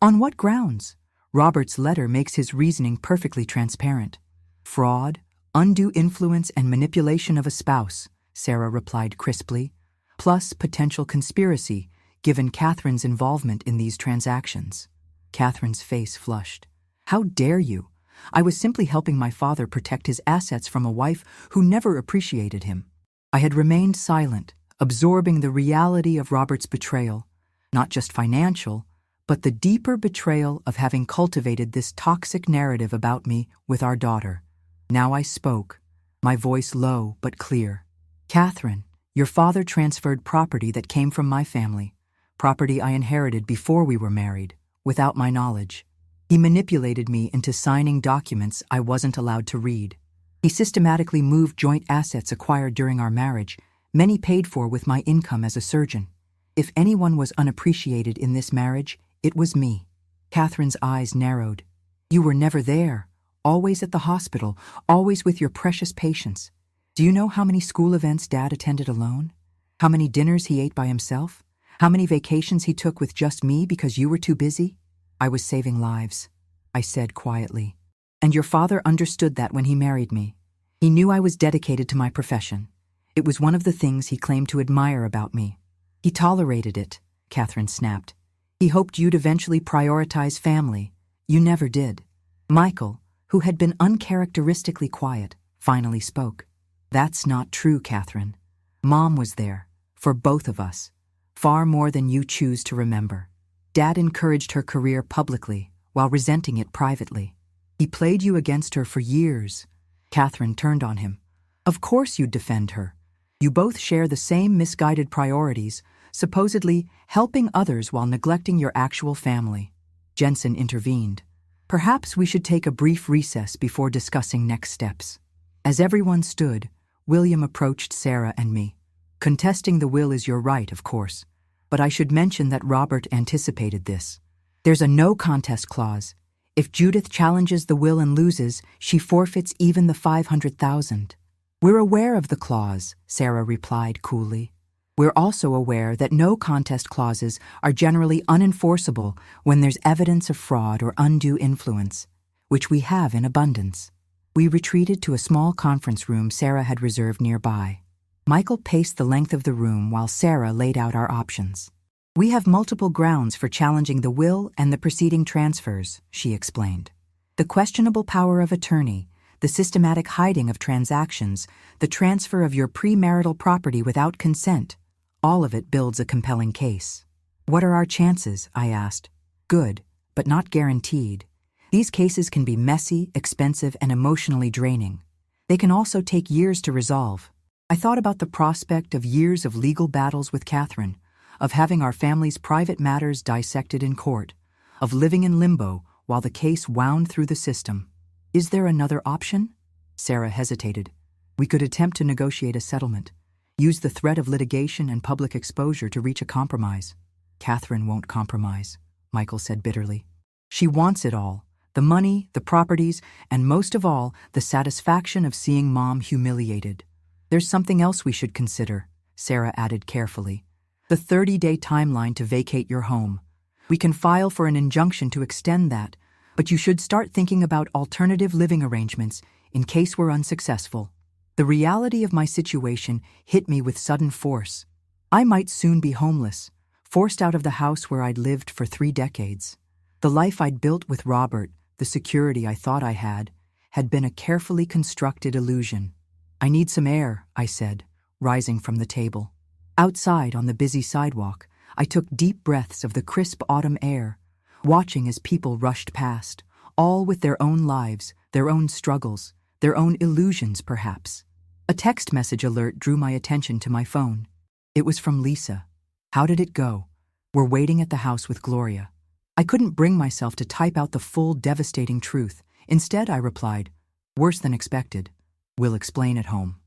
Speaker 1: "On what grounds? Robert's letter makes his reasoning perfectly transparent." "Fraud, undue influence and manipulation of a spouse," Sarah replied crisply, "plus potential conspiracy, given Catherine's involvement in these transactions." Catherine's face flushed. "How dare you? I was simply helping my father protect his assets from a wife who never appreciated him." I had remained silent, absorbing the reality of Robert's betrayal, not just financial, but the deeper betrayal of having cultivated this toxic narrative about me with our daughter. Now I spoke, my voice low but clear. "Catherine, your father transferred property that came from my family, property I inherited before we were married, without my knowledge. He manipulated me into signing documents I wasn't allowed to read. He systematically moved joint assets acquired during our marriage, many paid for with my income as a surgeon. If anyone was unappreciated in this marriage, it was me. Catherine's eyes narrowed. You were never there, always at the hospital, always with your precious patients. Do you know how many school events Dad attended alone? How many dinners he ate by himself? How many vacations he took with just me because you were too busy? I was saving lives, I said quietly. And your father understood that when he married me. He knew I was dedicated to my profession. It was one of the things he claimed to admire about me. He tolerated it, Catherine snapped. He hoped you'd eventually prioritize family. You never did. Michael, who had been uncharacteristically quiet, finally spoke. That's not true, Catherine. Mom was there, for both of us, far more than you choose to remember. Dad encouraged her career publicly, while resenting it privately. He played you against her for years. Catherine turned on him. Of course you'd defend her. You both share the same misguided priorities, supposedly helping others while neglecting your actual family. Jensen intervened. Perhaps we should take a brief recess before discussing next steps. As everyone stood, William approached Sarah and me. Contesting the will is your right, of course, but I should mention that Robert anticipated this. There's a no contest clause. If Judith challenges the will and loses, she forfeits even the $500,000. We're aware of the clause, Sarah replied coolly. We're also aware that no contest clauses are generally unenforceable when there's evidence of fraud or undue influence, which we have in abundance. We retreated to a small conference room Sarah had reserved nearby. Michael paced the length of the room while Sarah laid out our options. We have multiple grounds for challenging the will and the preceding transfers, she explained. The questionable power of attorney, the systematic hiding of transactions, the transfer of your premarital property without consent. All of it builds a compelling case. What are our chances? I asked. Good, but not guaranteed. These cases can be messy, expensive, and emotionally draining. They can also take years to resolve. I thought about the prospect of years of legal battles with Catherine, of having our family's private matters dissected in court, of living in limbo while the case wound through the system. Is there another option? Sarah hesitated. We could attempt to negotiate a settlement, use the threat of litigation and public exposure to reach a compromise. Catherine won't compromise, Michael said bitterly. She wants it all, the money, the properties, and most of all, the satisfaction of seeing Mom humiliated. There's something else we should consider, Sarah added carefully. The 30-day timeline to vacate your home. We can file for an injunction to extend that, but you should start thinking about alternative living arrangements in case we're unsuccessful. The reality of my situation hit me with sudden force. I might soon be homeless, forced out of the house where I'd lived for 3 decades. The life I'd built with Robert, the security I thought I had been a carefully constructed illusion. I need some air, I said, rising from the table. Outside on the busy sidewalk, I took deep breaths of the crisp autumn air, watching as people rushed past, all with their own lives, their own struggles, their own illusions perhaps. A text message alert drew my attention to my phone. It was from Lisa. How did it go? We're waiting at the house with Gloria. I couldn't bring myself to type out the full devastating truth. Instead, I replied, worse than expected. We'll explain at home.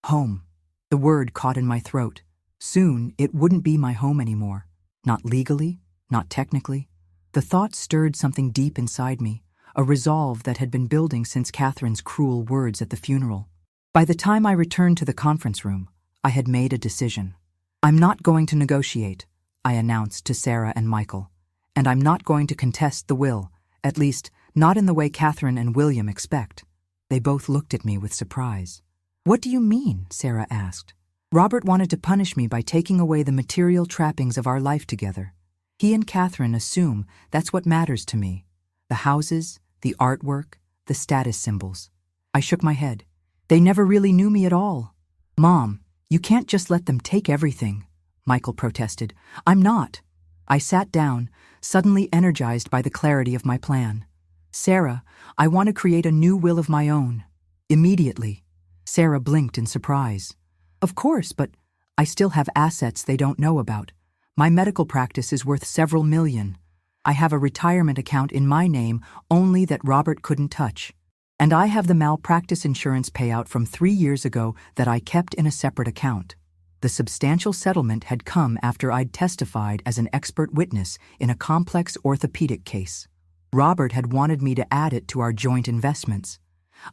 Speaker 1: Home. The word caught in my throat. Soon, it wouldn't be my home anymore. Not legally, not technically. The thought stirred something deep inside me, a resolve that had been building since Catherine's cruel words at the funeral. By the time I returned to the conference room, I had made a decision. I'm not going to negotiate, I announced to Sarah and Michael, and I'm not going to contest the will, at least not in the way Catherine and William expect. They both looked at me with surprise. What do you mean? Sarah asked. Robert wanted to punish me by taking away the material trappings of our life together. He and Catherine assume that's what matters to me. The houses, the artwork, the status symbols. I shook my head. They never really knew me at all. Mom, you can't just let them take everything, Michael protested. I'm not. I sat down, suddenly energized by the clarity of my plan. Sarah, I want to create a new will of my own. Immediately. Sarah blinked in surprise. Of course, but I still have assets they don't know about. My medical practice is worth several million. I have a retirement account in my name only that Robert couldn't touch. And I have the malpractice insurance payout from 3 years ago that I kept in a separate account. The substantial settlement had come after I'd testified as an expert witness in a complex orthopedic case. Robert had wanted me to add it to our joint investments.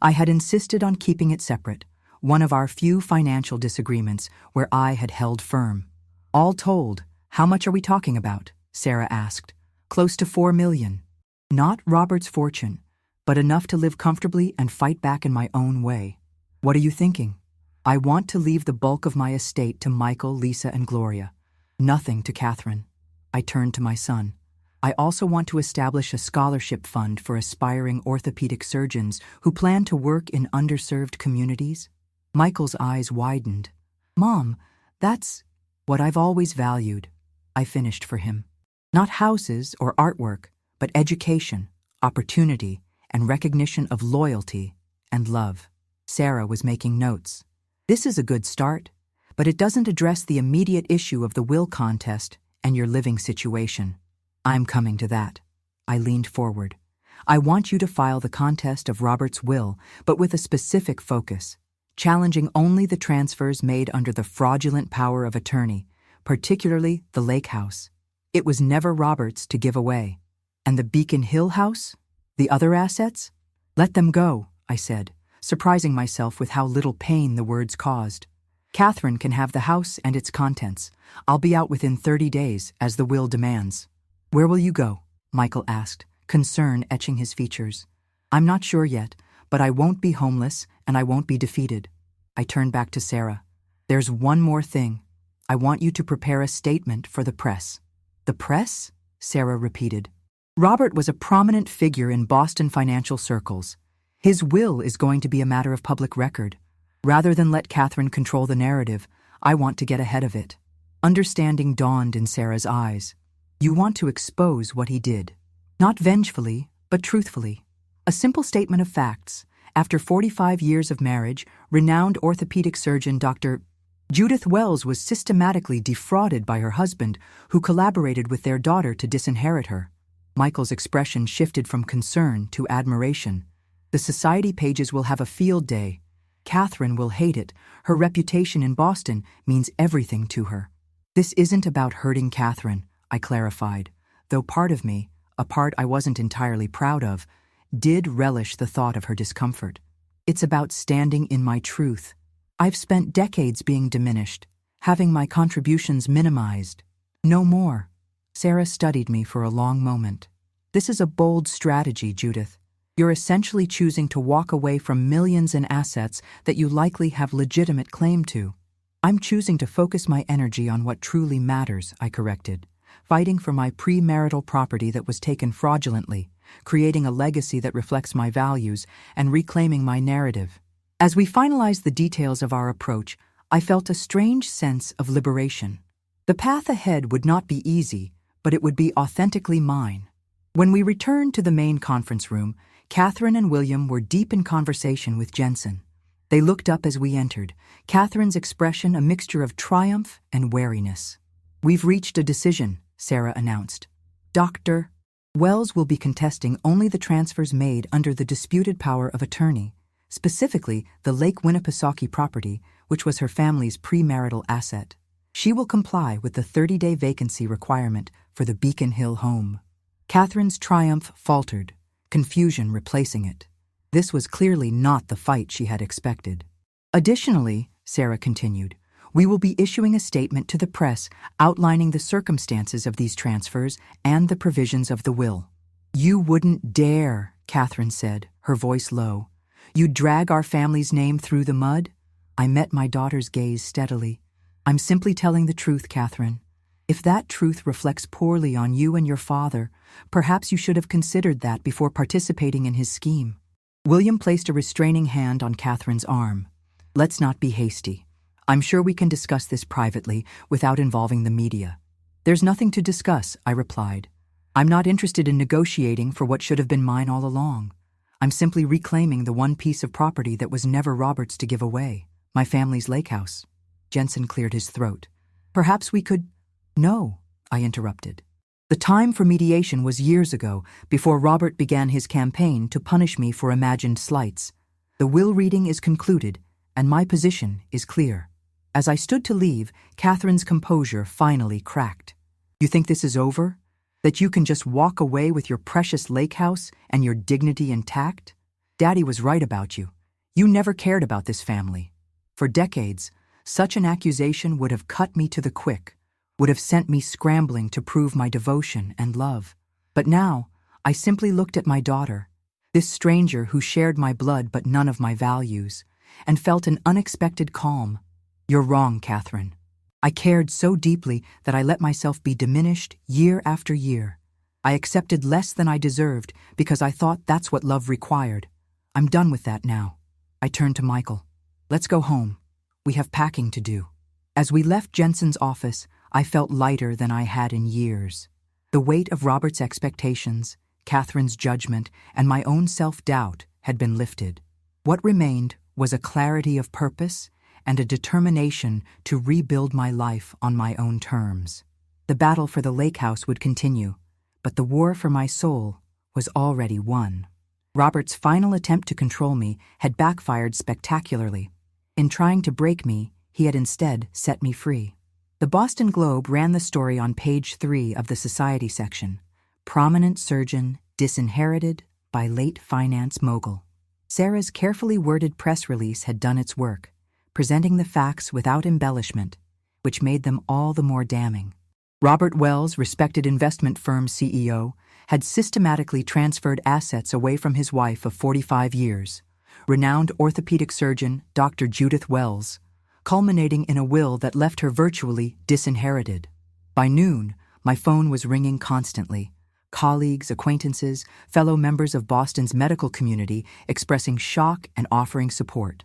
Speaker 1: I had insisted on keeping it separate, one of our few financial disagreements where I had held firm. All told, how much are we talking about? Sarah asked. Close to $4 million. Not Robert's fortune, but enough to live comfortably and fight back in my own way. What are you thinking? I want to leave the bulk of my estate to Michael, Lisa, and Gloria. Nothing to Catherine. I turned to my son. I also want to establish a scholarship fund for aspiring orthopedic surgeons who plan to work in underserved communities. Michael's eyes widened. Mom, that's what I've always valued. I finished for him. Not houses or artwork, but education, opportunity, and recognition of loyalty and love. Sarah was making notes. This is a good start, but it doesn't address the immediate issue of the will contest and your living situation. I'm coming to that. I leaned forward. I want you to file the contest of Robert's will, but with a specific focus, challenging only the transfers made under the fraudulent power of attorney, particularly the lake house. It was never Robert's to give away. And the Beacon Hill house? The other assets? Let them go, I said, surprising myself with how little pain the words caused. Catherine can have the house and its contents. I'll be out within 30 days, as the will demands. Where will you go? Michael asked, concern etching his features. I'm not sure yet, but I won't be homeless and I won't be defeated. I turned back to Sarah. There's one more thing. I want you to prepare a statement for the press. The press? Sarah repeated. Robert was a prominent figure in Boston financial circles. His will is going to be a matter of public record. Rather than let Catherine control the narrative, I want to get ahead of it. Understanding dawned in Sarah's eyes. You want to expose what he did. Not vengefully, but truthfully. A simple statement of facts. After 45 years of marriage, renowned orthopedic surgeon Dr. Judith Wells was systematically defrauded by her husband, who collaborated with their daughter to disinherit her. Michael's expression shifted from concern to admiration. The society pages will have a field day. Catherine will hate it. Her reputation in Boston means everything to her. This isn't about hurting Catherine, I clarified, though part of me, a part I wasn't entirely proud of, did relish the thought of her discomfort. It's about standing in my truth. I've spent decades being diminished, having my contributions minimized. No more. Sarah studied me for a long moment. This is a bold strategy, Judith. You're essentially choosing to walk away from millions in assets that you likely have legitimate claim to. I'm choosing to focus my energy on what truly matters, I corrected, fighting for my premarital property that was taken fraudulently, creating a legacy that reflects my values, and reclaiming my narrative. As we finalized the details of our approach, I felt a strange sense of liberation. The path ahead would not be easy, but it would be authentically mine. When we returned to the main conference room, Catherine and William were deep in conversation with Jensen. They looked up as we entered, Catherine's expression a mixture of triumph and wariness. We've reached a decision, Sarah announced. Dr. Wells will be contesting only the transfers made under the disputed power of attorney, specifically the Lake Winnipesaukee property, which was her family's premarital asset. She will comply with the 30-day vacancy requirement for the Beacon Hill home. Catherine's triumph faltered, confusion replacing it. This was clearly not the fight she had expected. Additionally, Sarah continued, we will be issuing a statement to the press outlining the circumstances of these transfers and the provisions of the will. You wouldn't dare, Catherine said, her voice low. You'd drag our family's name through the mud? I met my daughter's gaze steadily. I'm simply telling the truth, Catherine. If that truth reflects poorly on you and your father, perhaps you should have considered that before participating in his scheme. William placed a restraining hand on Catherine's arm. Let's not be hasty. I'm sure we can discuss this privately without involving the media. There's nothing to discuss, I replied. I'm not interested in negotiating for what should have been mine all along. I'm simply reclaiming the one piece of property that was never Robert's to give away, my family's lake house. Jensen cleared his throat. Perhaps we could... No, I interrupted. The time for mediation was years ago, before Robert began his campaign to punish me for imagined slights. The will reading is concluded, and my position is clear. As I stood to leave, Catherine's composure finally cracked. You think this is over? That you can just walk away with your precious lake house and your dignity intact? Daddy was right about you. You never cared about this family. For decades, such an accusation would have cut me to the quick, would have sent me scrambling to prove my devotion and love. But now, I simply looked at my daughter, this stranger who shared my blood but none of my values, and felt an unexpected calm. You're wrong, Catherine. I cared so deeply that I let myself be diminished year after year. I accepted less than I deserved because I thought that's what love required. I'm done with that now. I turned to Michael. Let's go home. We have packing to do. As we left Jensen's office, I felt lighter than I had in years. The weight of Robert's expectations, Catherine's judgment, and my own self-doubt had been lifted. What remained was a clarity of purpose and a determination to rebuild my life on my own terms. The battle for the lake house would continue, but the war for my soul was already won. Robert's final attempt to control me had backfired spectacularly. In trying to break me, he had instead set me free. The Boston Globe ran the story on page 3 of the society section. Prominent surgeon disinherited by late finance mogul. Sarah's carefully worded press release had done its work, presenting the facts without embellishment, which made them all the more damning. Robert Wells, respected investment firm CEO, had systematically transferred assets away from his wife of 45 years, renowned orthopedic surgeon Dr. Judith Wells, culminating in a will that left her virtually disinherited. By noon, my phone was ringing constantly. Colleagues, acquaintances, fellow members of Boston's medical community expressing shock and offering support.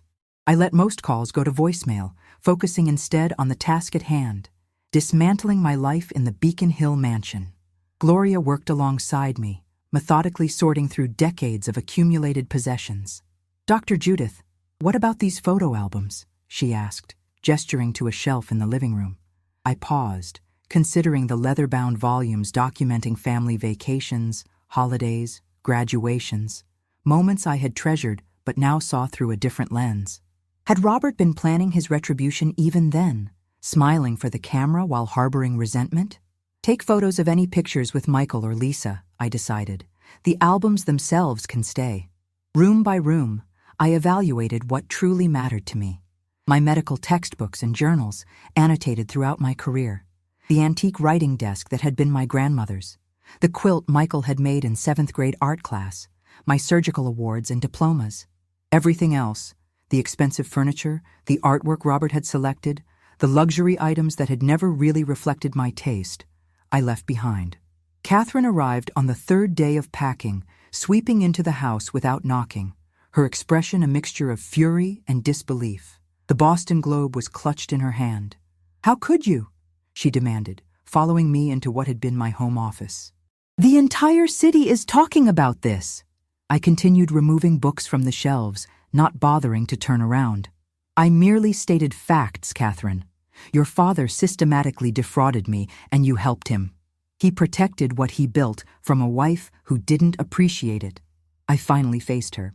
Speaker 1: I let most calls go to voicemail, focusing instead on the task at hand, dismantling my life in the Beacon Hill mansion. Gloria worked alongside me, methodically sorting through decades of accumulated possessions. Dr. Judith, what about these photo albums? She asked, gesturing to a shelf in the living room. I paused, considering the leather-bound volumes documenting family vacations, holidays, graduations, moments I had treasured but now saw through a different lens. Had Robert been planning his retribution even then, smiling for the camera while harboring resentment? Take photos of any pictures with Michael or Lisa, I decided. The albums themselves can stay. Room by room, I evaluated what truly mattered to me. My medical textbooks and journals, annotated throughout my career. The antique writing desk that had been my grandmother's. The quilt Michael had made in 7th grade art class. My surgical awards and diplomas. Everything else, the expensive furniture, the artwork Robert had selected, the luxury items that had never really reflected my taste, I left behind. Catherine arrived on the 3rd day of packing, sweeping into the house without knocking, her expression a mixture of fury and disbelief. The Boston Globe was clutched in her hand. How could you? She demanded, following me into what had been my home office. The entire city is talking about this. I continued removing books from the shelves, not bothering to turn around. I merely stated facts, Catherine. Your father systematically defrauded me, and you helped him. He protected what he built from a wife who didn't appreciate it. I finally faced her.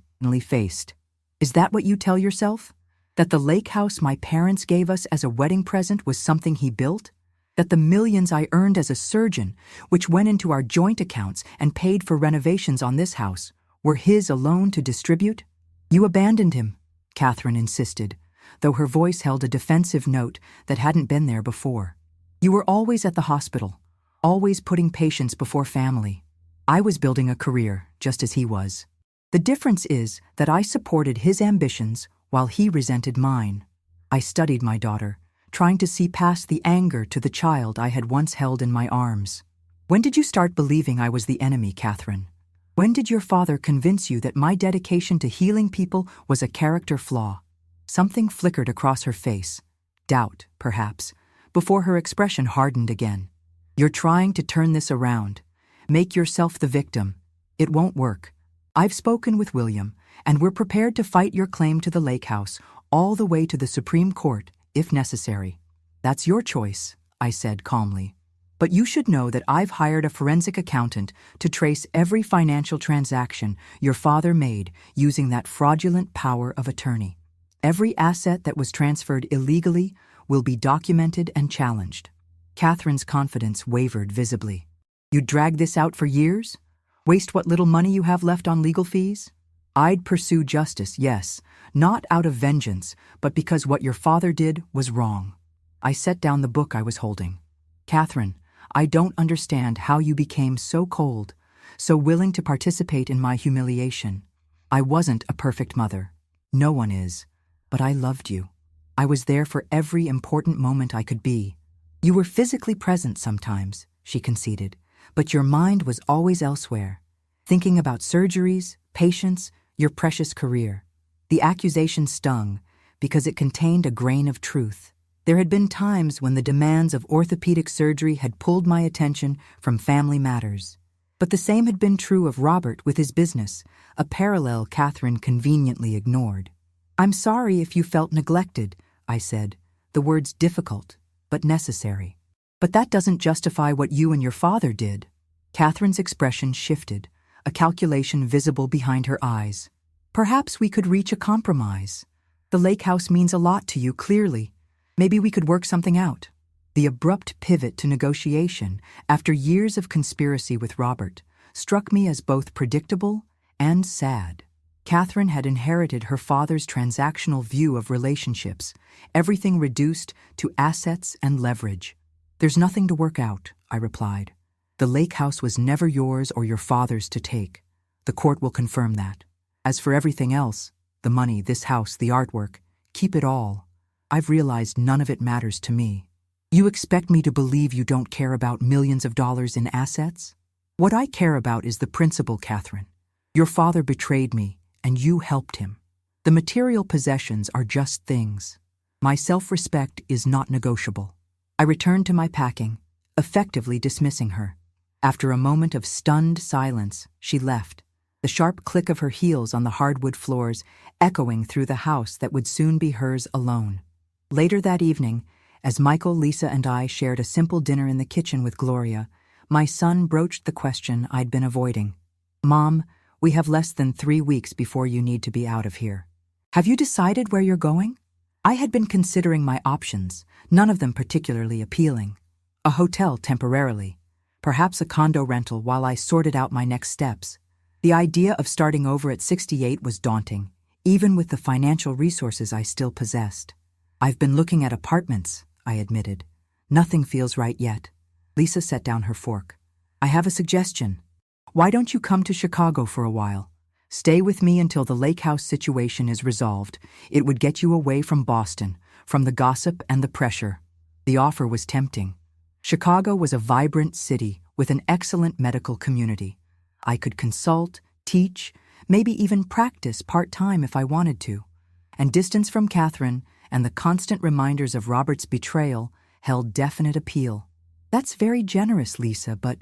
Speaker 1: Is that what you tell yourself? That the lake house my parents gave us as a wedding present was something he built? That the millions I earned as a surgeon, which went into our joint accounts and paid for renovations on this house, were his alone to distribute? You abandoned him, Catherine insisted, though her voice held a defensive note that hadn't been there before. You were always at the hospital, always putting patients before family. I was building a career, just as he was. The difference is that I supported his ambitions while he resented mine. I studied my daughter, trying to see past the anger to the child I had once held in my arms. When did you start believing I was the enemy, Catherine? When did your father convince you that my dedication to healing people was a character flaw? Something flickered across her face. Doubt, perhaps, before her expression hardened again. You're trying to turn this around. Make yourself the victim. It won't work. I've spoken with William, and we're prepared to fight your claim to the lake house all the way to the Supreme Court, if necessary. That's your choice, I said calmly. But you should know that I've hired a forensic accountant to trace every financial transaction your father made using that fraudulent power of attorney. Every asset that was transferred illegally will be documented and challenged. Catherine's confidence wavered visibly. You'd drag this out for years? Waste what little money you have left on legal fees? I'd pursue justice, yes, not out of vengeance, but because what your father did was wrong. I set down the book I was holding. Catherine, I don't understand how you became so cold, so willing to participate in my humiliation. I wasn't a perfect mother. No one is. But I loved you. I was there for every important moment I could be. You were physically present sometimes, she conceded, but your mind was always elsewhere, thinking about surgeries, patients, your precious career. The accusation stung because it contained a grain of truth. There had been times when the demands of orthopedic surgery had pulled my attention from family matters. But the same had been true of Robert with his business, a parallel Catherine conveniently ignored. I'm sorry if you felt neglected, I said, the words difficult, but necessary. But that doesn't justify what you and your father did. Catherine's expression shifted, a calculation visible behind her eyes. Perhaps we could reach a compromise. The lake house means a lot to you, clearly. Maybe we could work something out. The abrupt pivot to negotiation, after years of conspiracy with Robert, struck me as both predictable and sad. Catherine had inherited her father's transactional view of relationships, everything reduced to assets and leverage. There's nothing to work out, I replied. The lake house was never yours or your father's to take. The court will confirm that. As for everything else, the money, this house, the artwork, keep it all. I've realized none of it matters to me. You expect me to believe you don't care about millions of dollars in assets? What I care about is the principle, Catherine. Your father betrayed me, and you helped him. The material possessions are just things. My self-respect is not negotiable. I returned to my packing, effectively dismissing her. After a moment of stunned silence, she left, the sharp click of her heels on the hardwood floors echoing through the house that would soon be hers alone. Later that evening, as Michael, Lisa, and I shared a simple dinner in the kitchen with Gloria, my son broached the question I'd been avoiding. Mom, we have less than 3 weeks before you need to be out of here. Have you decided where you're going? I had been considering my options, none of them particularly appealing. A hotel temporarily, perhaps a condo rental while I sorted out my next steps. The idea of starting over at 68 was daunting, even with the financial resources I still possessed. I've been looking at apartments, I admitted. Nothing feels right yet. Lisa set down her fork. I have a suggestion. Why don't you come to Chicago for a while? Stay with me until the lake house situation is resolved. It would get you away from Boston, from the gossip and the pressure. The offer was tempting. Chicago was a vibrant city with an excellent medical community. I could consult, teach, maybe even practice part-time if I wanted to. And distance from Catherine and the constant reminders of Robert's betrayal held definite appeal. That's very generous, Lisa, but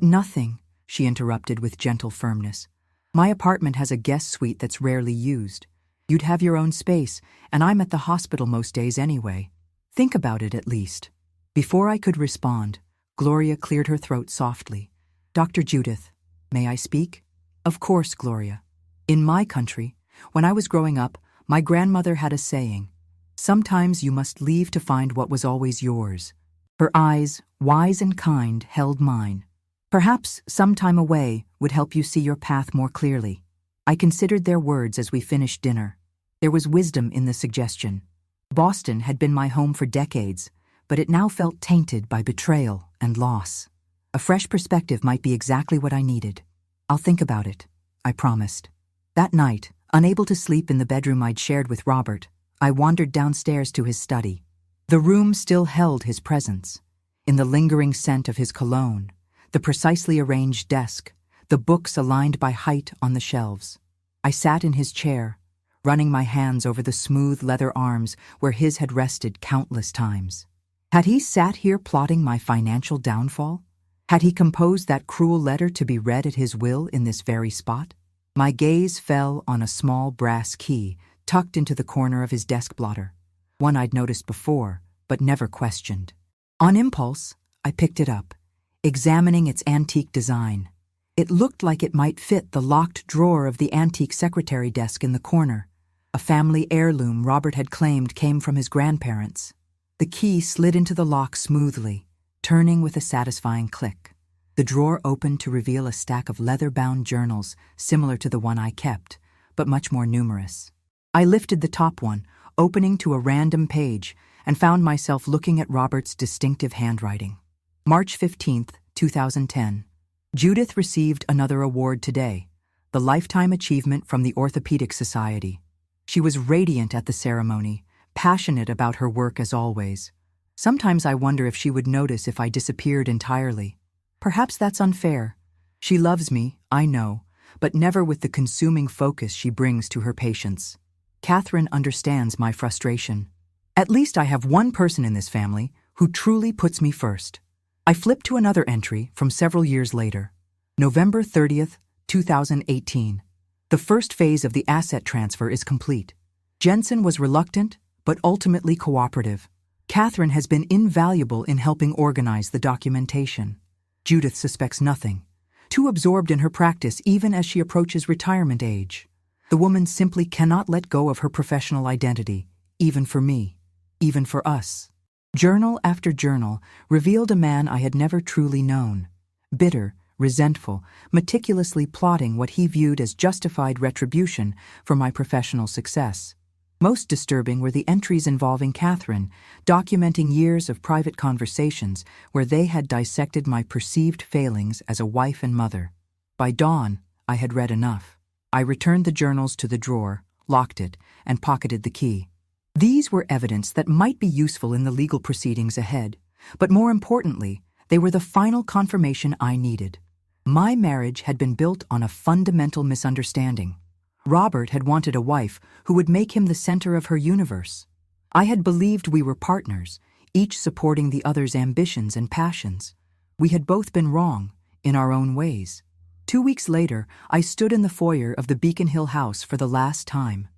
Speaker 1: nothing, she interrupted with gentle firmness. My apartment has a guest suite that's rarely used. You'd have your own space, and I'm at the hospital most days anyway. Think about it at least. Before I could respond, Gloria cleared her throat softly. Dr. Judith, may I speak? Of course, Gloria. In my country, when I was growing up, my grandmother had a saying, sometimes you must leave to find what was always yours. Her eyes, wise and kind, held mine. Perhaps some time away would help you see your path more clearly. I considered their words as we finished dinner. There was wisdom in the suggestion. Boston had been my home for decades, but it now felt tainted by betrayal and loss. A fresh perspective might be exactly what I needed. I'll think about it, I promised. That night, unable to sleep in the bedroom I'd shared with Robert, I wandered downstairs to his study. The room still held his presence. In the lingering scent of his cologne, the precisely arranged desk, the books aligned by height on the shelves. I sat in his chair, running my hands over the smooth leather arms where his had rested countless times. Had he sat here plotting my financial downfall? Had he composed that cruel letter to be read at his will in this very spot? My gaze fell on a small brass key tucked into the corner of his desk blotter, one I'd noticed before, but never questioned. On impulse, I picked it up, examining its antique design. It looked like it might fit the locked drawer of the antique secretary desk in the corner, a family heirloom Robert had claimed came from his grandparents. The key slid into the lock smoothly, turning with a satisfying click. The drawer opened to reveal a stack of leather-bound journals similar to the one I kept, but much more numerous. I lifted the top one, opening to a random page, and found myself looking at Robert's distinctive handwriting. March 15th, 2010. Judith received another award today, the Lifetime Achievement from the Orthopedic Society. She was radiant at the ceremony, passionate about her work as always. Sometimes I wonder if she would notice if I disappeared entirely. Perhaps that's unfair. She loves me, I know, but never with the consuming focus she brings to her patients. Catherine understands my frustration. At least I have one person in this family who truly puts me first. I flip to another entry from several years later. November 30th, 2018. The first phase of the asset transfer is complete. Jensen was reluctant, but ultimately cooperative. Catherine has been invaluable in helping organize the documentation. Judith suspects nothing, too absorbed in her practice even as she approaches retirement age. The woman simply cannot let go of her professional identity, even for me, even for us. Journal after journal revealed a man I had never truly known. Bitter, resentful, meticulously plotting what he viewed as justified retribution for my professional success. Most disturbing were the entries involving Catherine, documenting years of private conversations where they had dissected my perceived failings as a wife and mother. By dawn, I had read enough. I returned the journals to the drawer, locked it, and pocketed the key. These were evidence that might be useful in the legal proceedings ahead, but more importantly, they were the final confirmation I needed. My marriage had been built on a fundamental misunderstanding. Robert had wanted a wife who would make him the center of her universe. I had believed we were partners, each supporting the other's ambitions and passions. We had both been wrong, in our own ways. 2 weeks later, I stood in the foyer of the Beacon Hill house for the last time.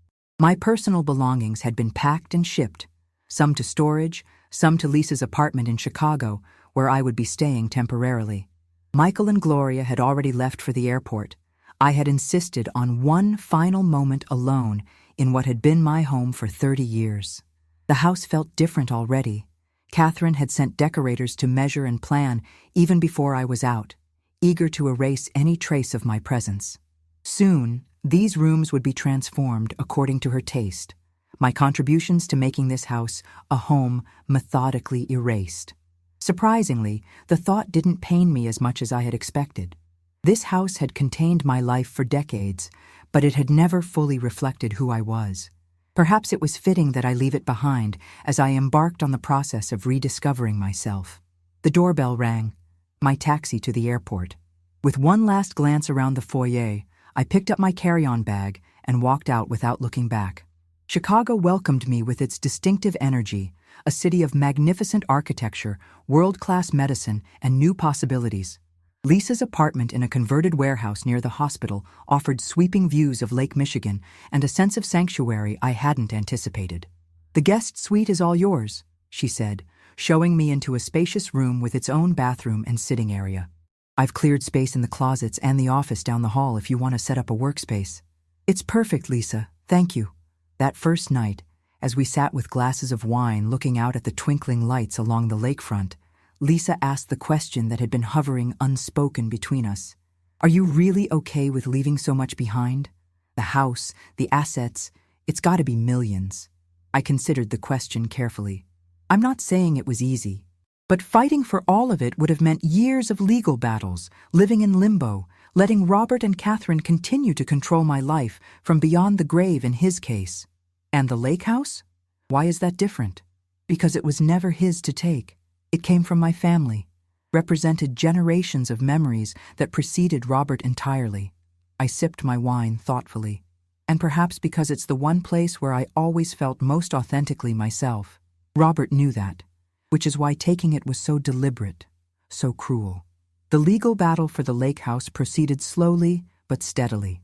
Speaker 1: My personal belongings had been packed and shipped, some to storage, some to Lisa's apartment in Chicago, where I would be staying temporarily. Michael and Gloria had already left for the airport. I had insisted on one final moment alone in what had been my home for 30 years. The house felt different already. Catherine had sent decorators to measure and plan even before I was out, eager to erase any trace of my presence. Soon, these rooms would be transformed according to her taste, my contributions to making this house a home methodically erased. Surprisingly, the thought didn't pain me as much as I had expected. This house had contained my life for decades, but it had never fully reflected who I was. Perhaps it was fitting that I leave it behind as I embarked on the process of rediscovering myself. The doorbell rang, my taxi to the airport. With one last glance around the foyer, I picked up my carry-on bag and walked out without looking back. Chicago welcomed me with its distinctive energy, a city of magnificent architecture, world-class medicine, and new possibilities. Lisa's apartment in a converted warehouse near the hospital offered sweeping views of Lake Michigan and a sense of sanctuary I hadn't anticipated. "The guest suite is all yours," she said, showing me into a spacious room with its own bathroom and sitting area. "I've cleared space in the closets and the office down the hall if you want to set up a workspace." "It's perfect, Lisa. Thank you." That first night, as we sat with glasses of wine looking out at the twinkling lights along the lakefront, Lisa asked the question that had been hovering unspoken between us. "Are you really okay with leaving so much behind? The house, the assets, it's got to be millions." I considered the question carefully. I'm not saying it was easy, but fighting for all of it would have meant years of legal battles, living in limbo, letting Robert and Catherine continue to control my life from beyond the grave in his case. And the lake house? Why is that different? Because it was never his to take. It came from my family, represented generations of memories that preceded Robert entirely. I sipped my wine thoughtfully, and perhaps because it's the one place where I always felt most authentically myself. Robert knew that, which is why taking it was so deliberate, so cruel. The legal battle for the lake house proceeded slowly but steadily.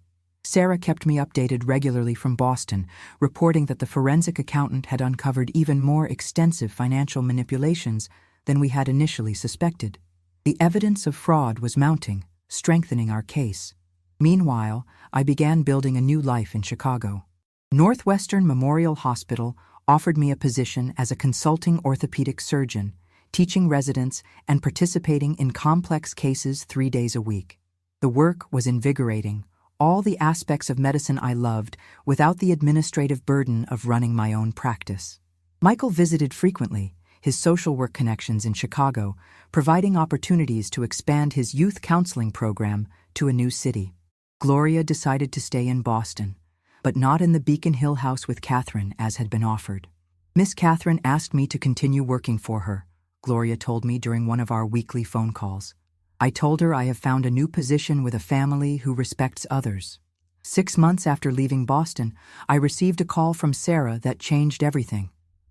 Speaker 1: Sarah kept me updated regularly from Boston, reporting that the forensic accountant had uncovered even more extensive financial manipulations than we had initially suspected. The evidence of fraud was mounting, strengthening our case. Meanwhile, I began building a new life in Chicago. Northwestern Memorial Hospital offered me a position as a consulting orthopedic surgeon, teaching residents and participating in complex cases 3 days a week. The work was invigorating, all the aspects of medicine I loved without the administrative burden of running my own practice. Michael visited frequently, his social work connections in Chicago, providing opportunities to expand his youth counseling program to a new city. Gloria decided to stay in Boston, but not in the Beacon Hill house with Catherine as had been offered. Miss Catherine asked me to continue working for her, Gloria told me during one of our weekly phone calls. I told her I have found a new position with a family who respects others. 6 months after leaving Boston, I received a call from Sarah that changed everything.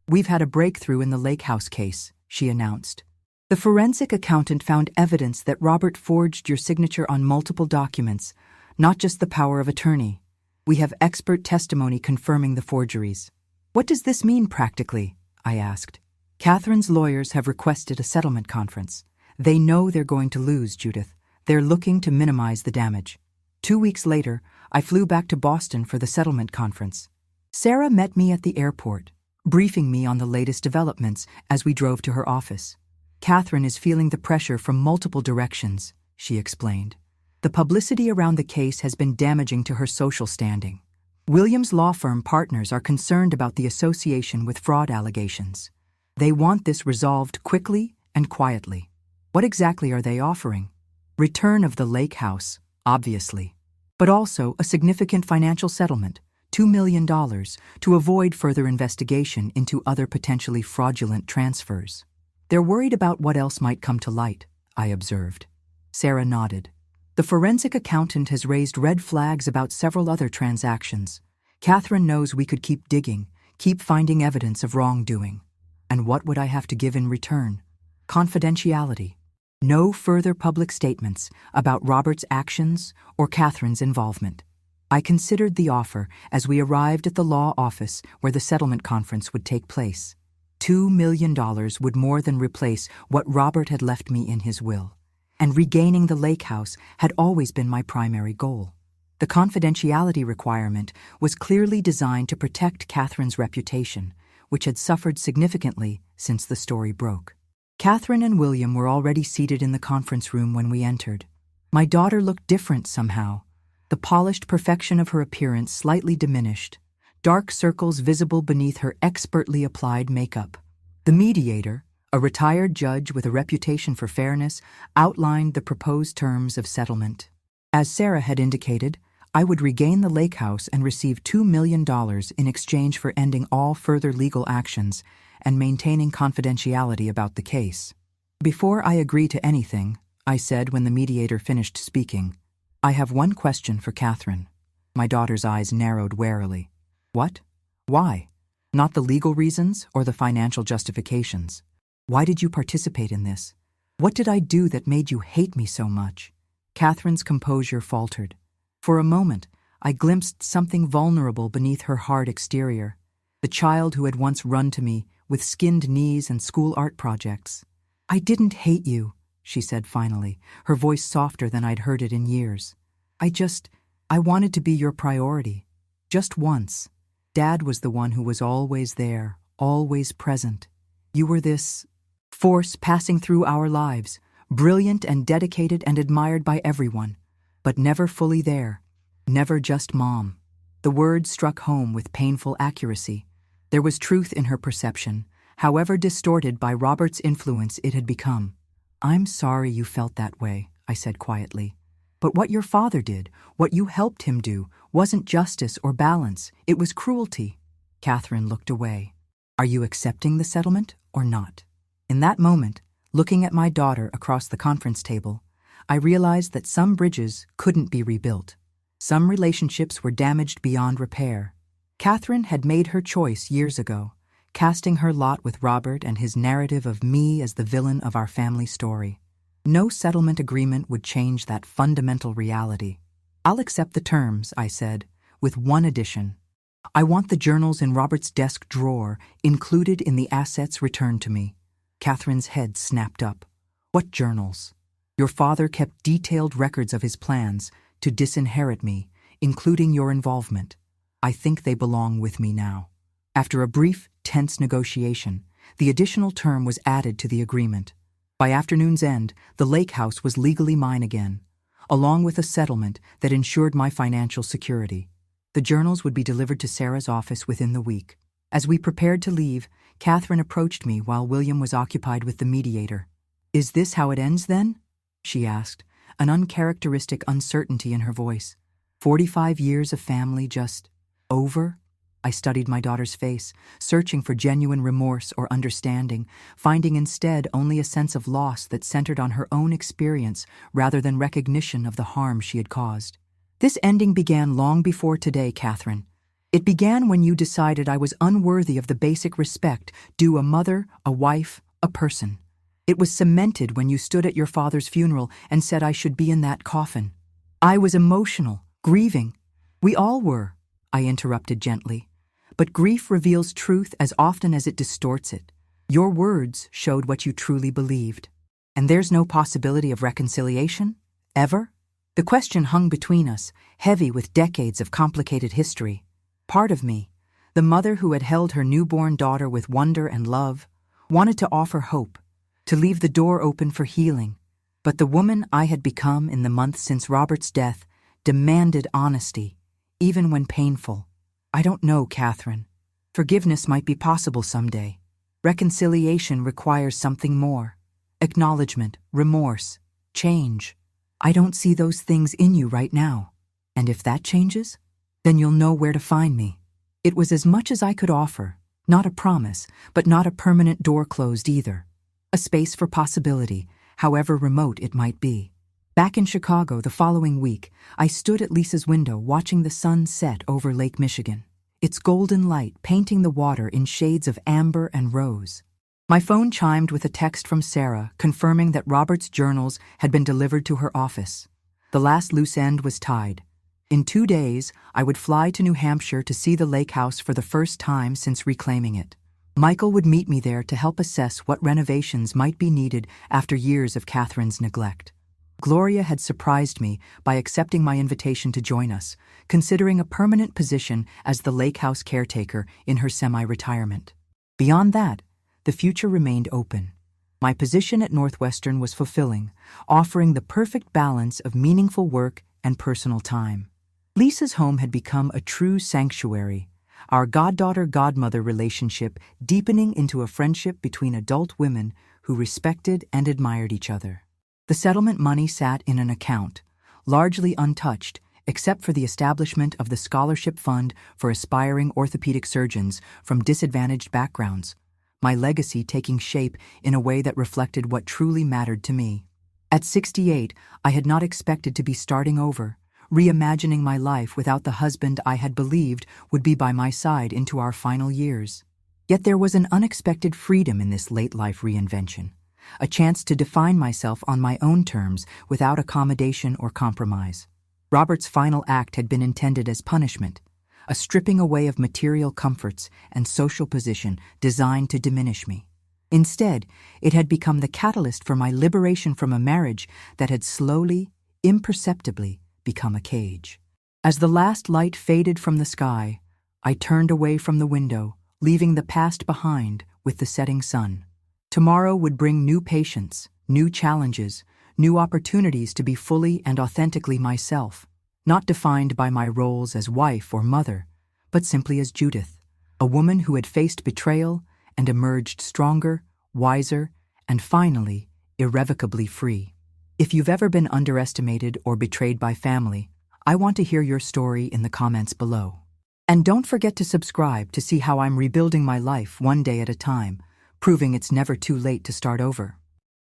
Speaker 1: We've had a breakthrough in the Lake House case, she announced. The forensic accountant found evidence that Robert forged your signature on multiple documents, not just the power of attorney. We have expert testimony confirming the forgeries. What does this mean practically? I asked. Catherine's lawyers have requested a settlement conference. They know they're going to lose, Judith. They're looking to minimize the damage. 2 weeks later, I flew back to Boston for the settlement conference. Sarah met me at the airport, briefing me on the latest developments as we drove to her office. Catherine is feeling the pressure from multiple directions, she explained. The publicity around the case has been damaging to her social standing. Williams' law firm partners are concerned about the association with fraud allegations. They want this resolved quickly and quietly. What exactly are they offering? Return of the Lake House, obviously, but also a significant financial settlement, $2 million, to avoid further investigation into other potentially fraudulent transfers. They're worried about what else might come to light, I observed. Sarah nodded. The forensic accountant has raised red flags about several other transactions. Catherine knows we could keep digging, keep finding evidence of wrongdoing. And what would I have to give in return? Confidentiality. No further public statements about Robert's actions or Catherine's involvement. I considered the offer as we arrived at the law office where the settlement conference would take place. $2 million would more than replace what Robert had left me in his will. And regaining the Lake House had always been my primary goal. The confidentiality requirement was clearly designed to protect Catherine's reputation, which had suffered significantly since the story broke. Catherine and William were already seated in the conference room when we entered. My daughter looked different somehow. The polished perfection of her appearance slightly diminished, dark circles visible beneath her expertly applied makeup. The mediator, a retired judge with a reputation for fairness, outlined the proposed terms of settlement. As Sarah had indicated, I would regain the Lake House and receive $2 million in exchange for ending all further legal actions and maintaining confidentiality about the case. Before I agree to anything, I said when the mediator finished speaking, I have one question for Catherine. My daughter's eyes narrowed warily. What? Why? Not the legal reasons or the financial justifications. Why did you participate in this? What did I do that made you hate me so much? Catherine's composure faltered. For a moment, I glimpsed something vulnerable beneath her hard exterior, the child who had once run to me with skinned knees and school art projects. I didn't hate you, she said finally, her voice softer than I'd heard it in years. I wanted to be your priority. Just once. Dad was the one who was always there, always present. You were this force passing through our lives, brilliant and dedicated and admired by everyone, but never fully there, never just Mom. The words struck home with painful accuracy. There was truth in her perception, however distorted by Robert's influence it had become. I'm sorry you felt that way, I said quietly. But what your father did, what you helped him do, wasn't justice or balance, it was cruelty. Catherine looked away. Are you accepting the settlement or not? In that moment, looking at my daughter across the conference table, I realized that some bridges couldn't be rebuilt. Some relationships were damaged beyond repair. Catherine had made her choice years ago, casting her lot with Robert and his narrative of me as the villain of our family story. No settlement agreement would change that fundamental reality. I'll accept the terms, I said, with one addition. I want the journals in Robert's desk drawer included in the assets returned to me. Catherine's head snapped up. What journals? Your father kept detailed records of his plans to disinherit me, including your involvement. I think they belong with me now. After a brief, tense negotiation, the additional term was added to the agreement. By afternoon's end, the lake house was legally mine again, along with a settlement that ensured my financial security. The journals would be delivered to Sarah's office within the week. As we prepared to leave, Catherine approached me while William was occupied with the mediator. "Is this how it ends, then?" she asked, an uncharacteristic uncertainty in her voice. 45 years of family just over? I studied my daughter's face, searching for genuine remorse or understanding, finding instead only a sense of loss that centered on her own experience rather than recognition of the harm she had caused. "This ending began long before today, Catherine. It began when you decided I was unworthy of the basic respect due a mother, a wife, a person. It was cemented when you stood at your father's funeral and said I should be in that coffin. I was emotional, grieving. We all were," I interrupted gently. "But grief reveals truth as often as it distorts it. Your words showed what you truly believed. And there's no possibility of reconciliation? Ever?" The question hung between us, heavy with decades of complicated history. Part of me, the mother who had held her newborn daughter with wonder and love, wanted to offer hope, to leave the door open for healing. But the woman I had become in the months since Robert's death demanded honesty, even when painful. "I don't know, Catherine. Forgiveness might be possible someday. Reconciliation requires something more. Acknowledgement, remorse, change. I don't see those things in you right now. And if that changes, then you'll know where to find me." It was as much as I could offer, not a promise, but not a permanent door closed either. A space for possibility, however remote it might be. Back in Chicago the following week, I stood at Lisa's window watching the sun set over Lake Michigan, its golden light painting the water in shades of amber and rose. My phone chimed with a text from Sarah confirming that Robert's journals had been delivered to her office. The last loose end was tied. In 2 days, I would fly to New Hampshire to see the lake house for the first time since reclaiming it. Michael would meet me there to help assess what renovations might be needed after years of Catherine's neglect. Gloria had surprised me by accepting my invitation to join us, considering a permanent position as the lake house caretaker in her semi-retirement. Beyond that, the future remained open. My position at Northwestern was fulfilling, offering the perfect balance of meaningful work and personal time. Lisa's home had become a true sanctuary, our goddaughter-godmother relationship deepening into a friendship between adult women who respected and admired each other. The settlement money sat in an account, largely untouched, except for the establishment of the scholarship fund for aspiring orthopedic surgeons from disadvantaged backgrounds, my legacy taking shape in a way that reflected what truly mattered to me. At 68, I had not expected to be starting over, reimagining my life without the husband I had believed would be by my side into our final years. Yet there was an unexpected freedom in this late-life reinvention, a chance to define myself on my own terms without accommodation or compromise. Robert's final act had been intended as punishment, a stripping away of material comforts and social position designed to diminish me. Instead, it had become the catalyst for my liberation from a marriage that had slowly, imperceptibly, become a cage. As the last light faded from the sky, I turned away from the window, leaving the past behind with the setting sun. Tomorrow would bring new patience, new challenges, new opportunities to be fully and authentically myself, not defined by my roles as wife or mother, but simply as Judith, a woman who had faced betrayal and emerged stronger, wiser, and finally, irrevocably free. If you've ever been underestimated or betrayed by family, I want to hear your story in the comments below. And don't forget to subscribe to see how I'm rebuilding my life one day at a time, proving it's never too late to start over.